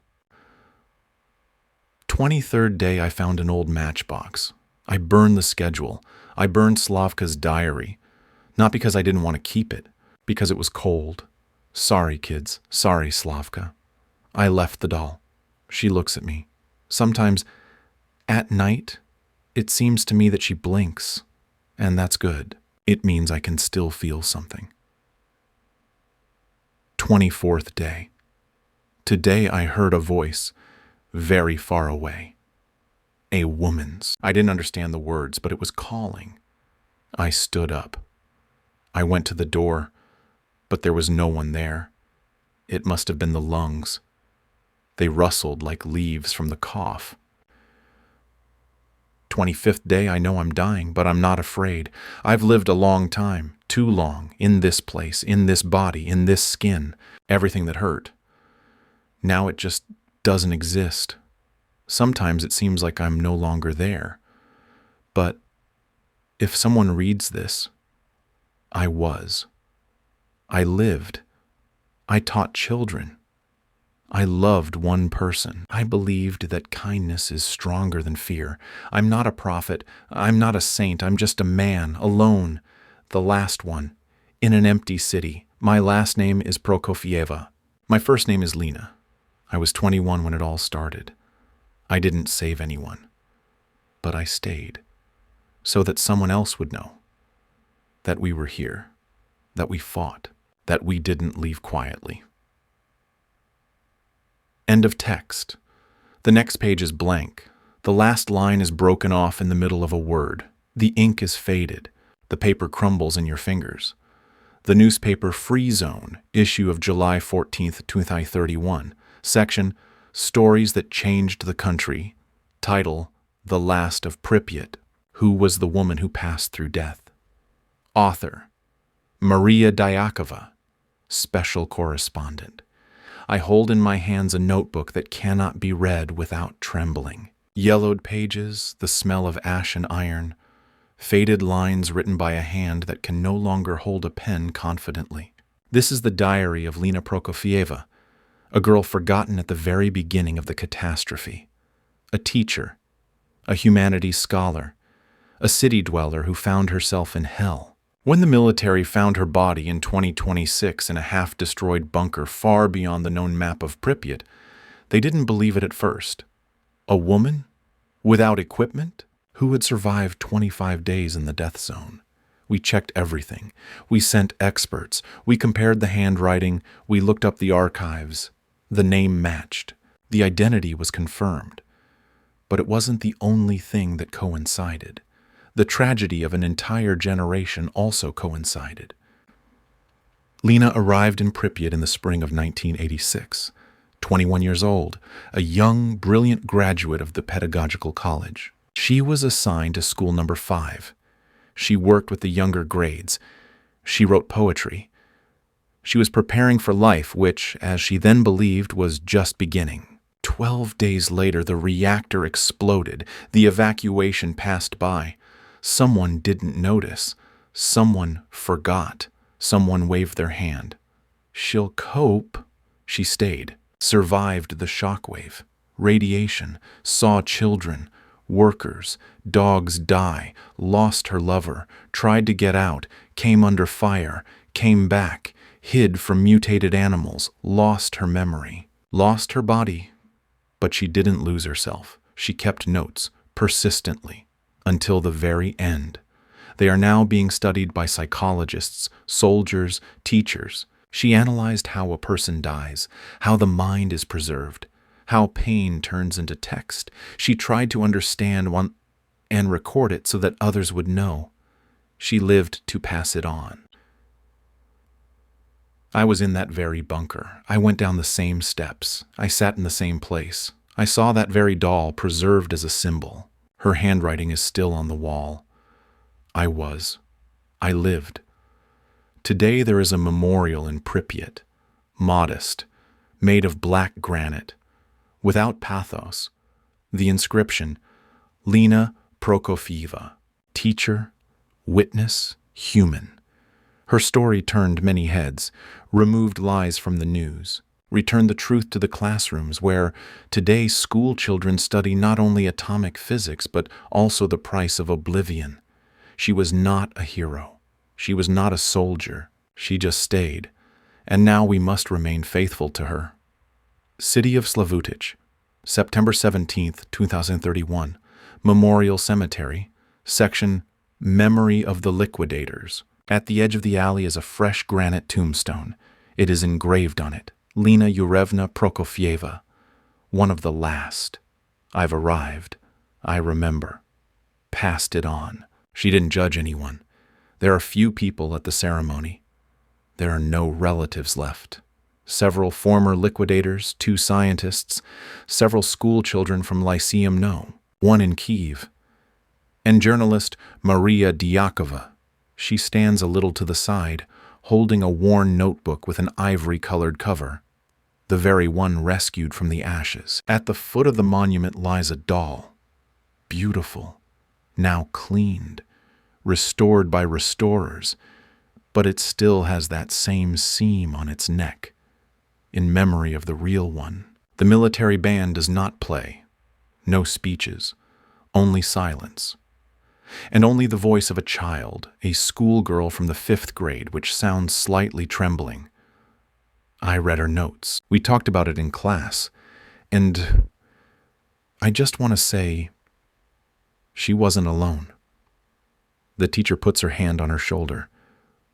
A: 23rd day, I found an old matchbox. I burned the schedule. I burned Slavka's diary, not because I didn't want to keep it, because it was cold. Sorry, kids. Sorry, Slavka. I left the doll. She looks at me. Sometimes, at night, it seems to me that she blinks, and that's good. It means I can still feel something. 24th day. Today I heard a voice, very far away. A woman's. I didn't understand the words, but it was calling. I stood up. I went to the door, but there was no one there. It must have been the lungs. They rustled like leaves from the cough. 25th day, I know I'm dying, but I'm not afraid. I've lived a long time, too long, in this place, in this body, in this skin, everything that hurt. Now it just doesn't exist. Sometimes it seems like I'm no longer there. But if someone reads this, I was. I lived. I taught children. I loved one person. I believed that kindness is stronger than fear. I'm not a prophet. I'm not a saint. I'm just a man, alone, the last one, in an empty city. My last name is Prokofieva. My first name is Lena. I was 21 when it all started. I didn't save anyone, but I stayed, so that someone else would know that we were here, that we fought, that we didn't leave quietly. End of text. The next page is blank. The last line is broken off in the middle of a word. The ink is faded. The paper crumbles in your fingers. The newspaper Free Zone, issue of July 14th, 2031, section Stories That Changed the Country, title The Last of Pripyat, Who Was the Woman Who Passed Through Death? Author Maria Dyakova, Special Correspondent. I hold in my hands a notebook that cannot be read without trembling. Yellowed pages, the smell of ash and iron, faded lines written by a hand that can no longer hold a pen confidently. This is the diary of Lena Prokofieva, a girl forgotten at the very beginning of the catastrophe. A teacher, a humanities scholar, a city dweller who found herself in hell. When the military found her body in 2026 in a half-destroyed bunker far beyond the known map of Pripyat, they didn't believe it at first. A woman? Without equipment? Who had survived 25 days in the death zone? We checked everything. We sent experts. We compared the handwriting. We looked up the archives. The name matched. The identity was confirmed. But it wasn't the only thing that coincided. The tragedy of an entire generation also coincided. Lena arrived in Pripyat in the spring of 1986, 21 years old, a young, brilliant graduate of the pedagogical college. She was assigned to school number 5. She worked with the younger grades. She wrote poetry. She was preparing for life, which, as she then believed, was just beginning. 12 days later, the reactor exploded. The evacuation passed by. Someone didn't notice. Someone forgot. Someone waved their hand. She'll cope. She stayed, survived the shockwave, radiation, saw children, workers, dogs die, lost her lover, tried to get out, came under fire, came back, hid from mutated animals, lost her memory, lost her body. But she didn't lose herself. She kept notes, persistently, until the very end. They are now being studied by psychologists, soldiers, teachers. She analyzed how a person dies, how the mind is preserved, how pain turns into text. She tried to understand one and record it so that others would know. She lived to pass it on. I was in that very bunker. I went down the same steps. I sat in the same place. I saw that very doll preserved as a symbol. Her handwriting is still on the wall. I lived. Today there is a memorial in Pripyat, modest, made of black granite, without pathos. The inscription, Lena Prokofieva, teacher, witness, human. Her story turned many heads, removed lies from the news, returned the truth to the classrooms where today school children study not only atomic physics but also the price of oblivion. She was not a hero. She was not a soldier. She just stayed. And now we must remain faithful to her. City of Slavutich, September 17th, 2031. Memorial Cemetery, section Memory of the Liquidators. At the edge of the alley is a fresh granite tombstone. It is engraved on it, Lena Yurevna Prokofieva, one of the last. I've arrived. I remember. Passed it on. She didn't judge anyone. There are few people at the ceremony. There are no relatives left. Several former liquidators, 2 scientists, several school children from Lyceum No, 1 in Kyiv, and journalist Maria Diakova. She stands a little to the side, holding a worn notebook with an ivory-colored cover, the very one rescued from the ashes. At the foot of the monument lies a doll, beautiful, now cleaned, restored by restorers, but it still has that same seam on its neck, in memory of the real one. The military band does not play. No speeches, only silence. And only the voice of a child, a schoolgirl from the 5th grade, which sounds slightly trembling. I read her notes. We talked about it in class, and I just want to say she wasn't alone. The teacher puts her hand on her shoulder.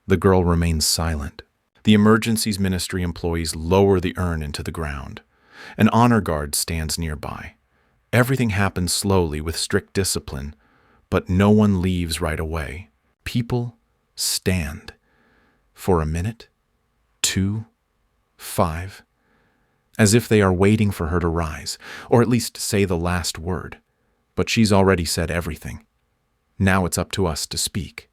A: The girl remains silent. The emergencies ministry employees lower the urn into the ground. An honor guard stands nearby. Everything happens slowly with strict discipline, but no one leaves right away. People stand for a minute, 2, 5, as if they are waiting for her to rise, or at least say the last word. But she's already said everything. Now it's up to us to speak.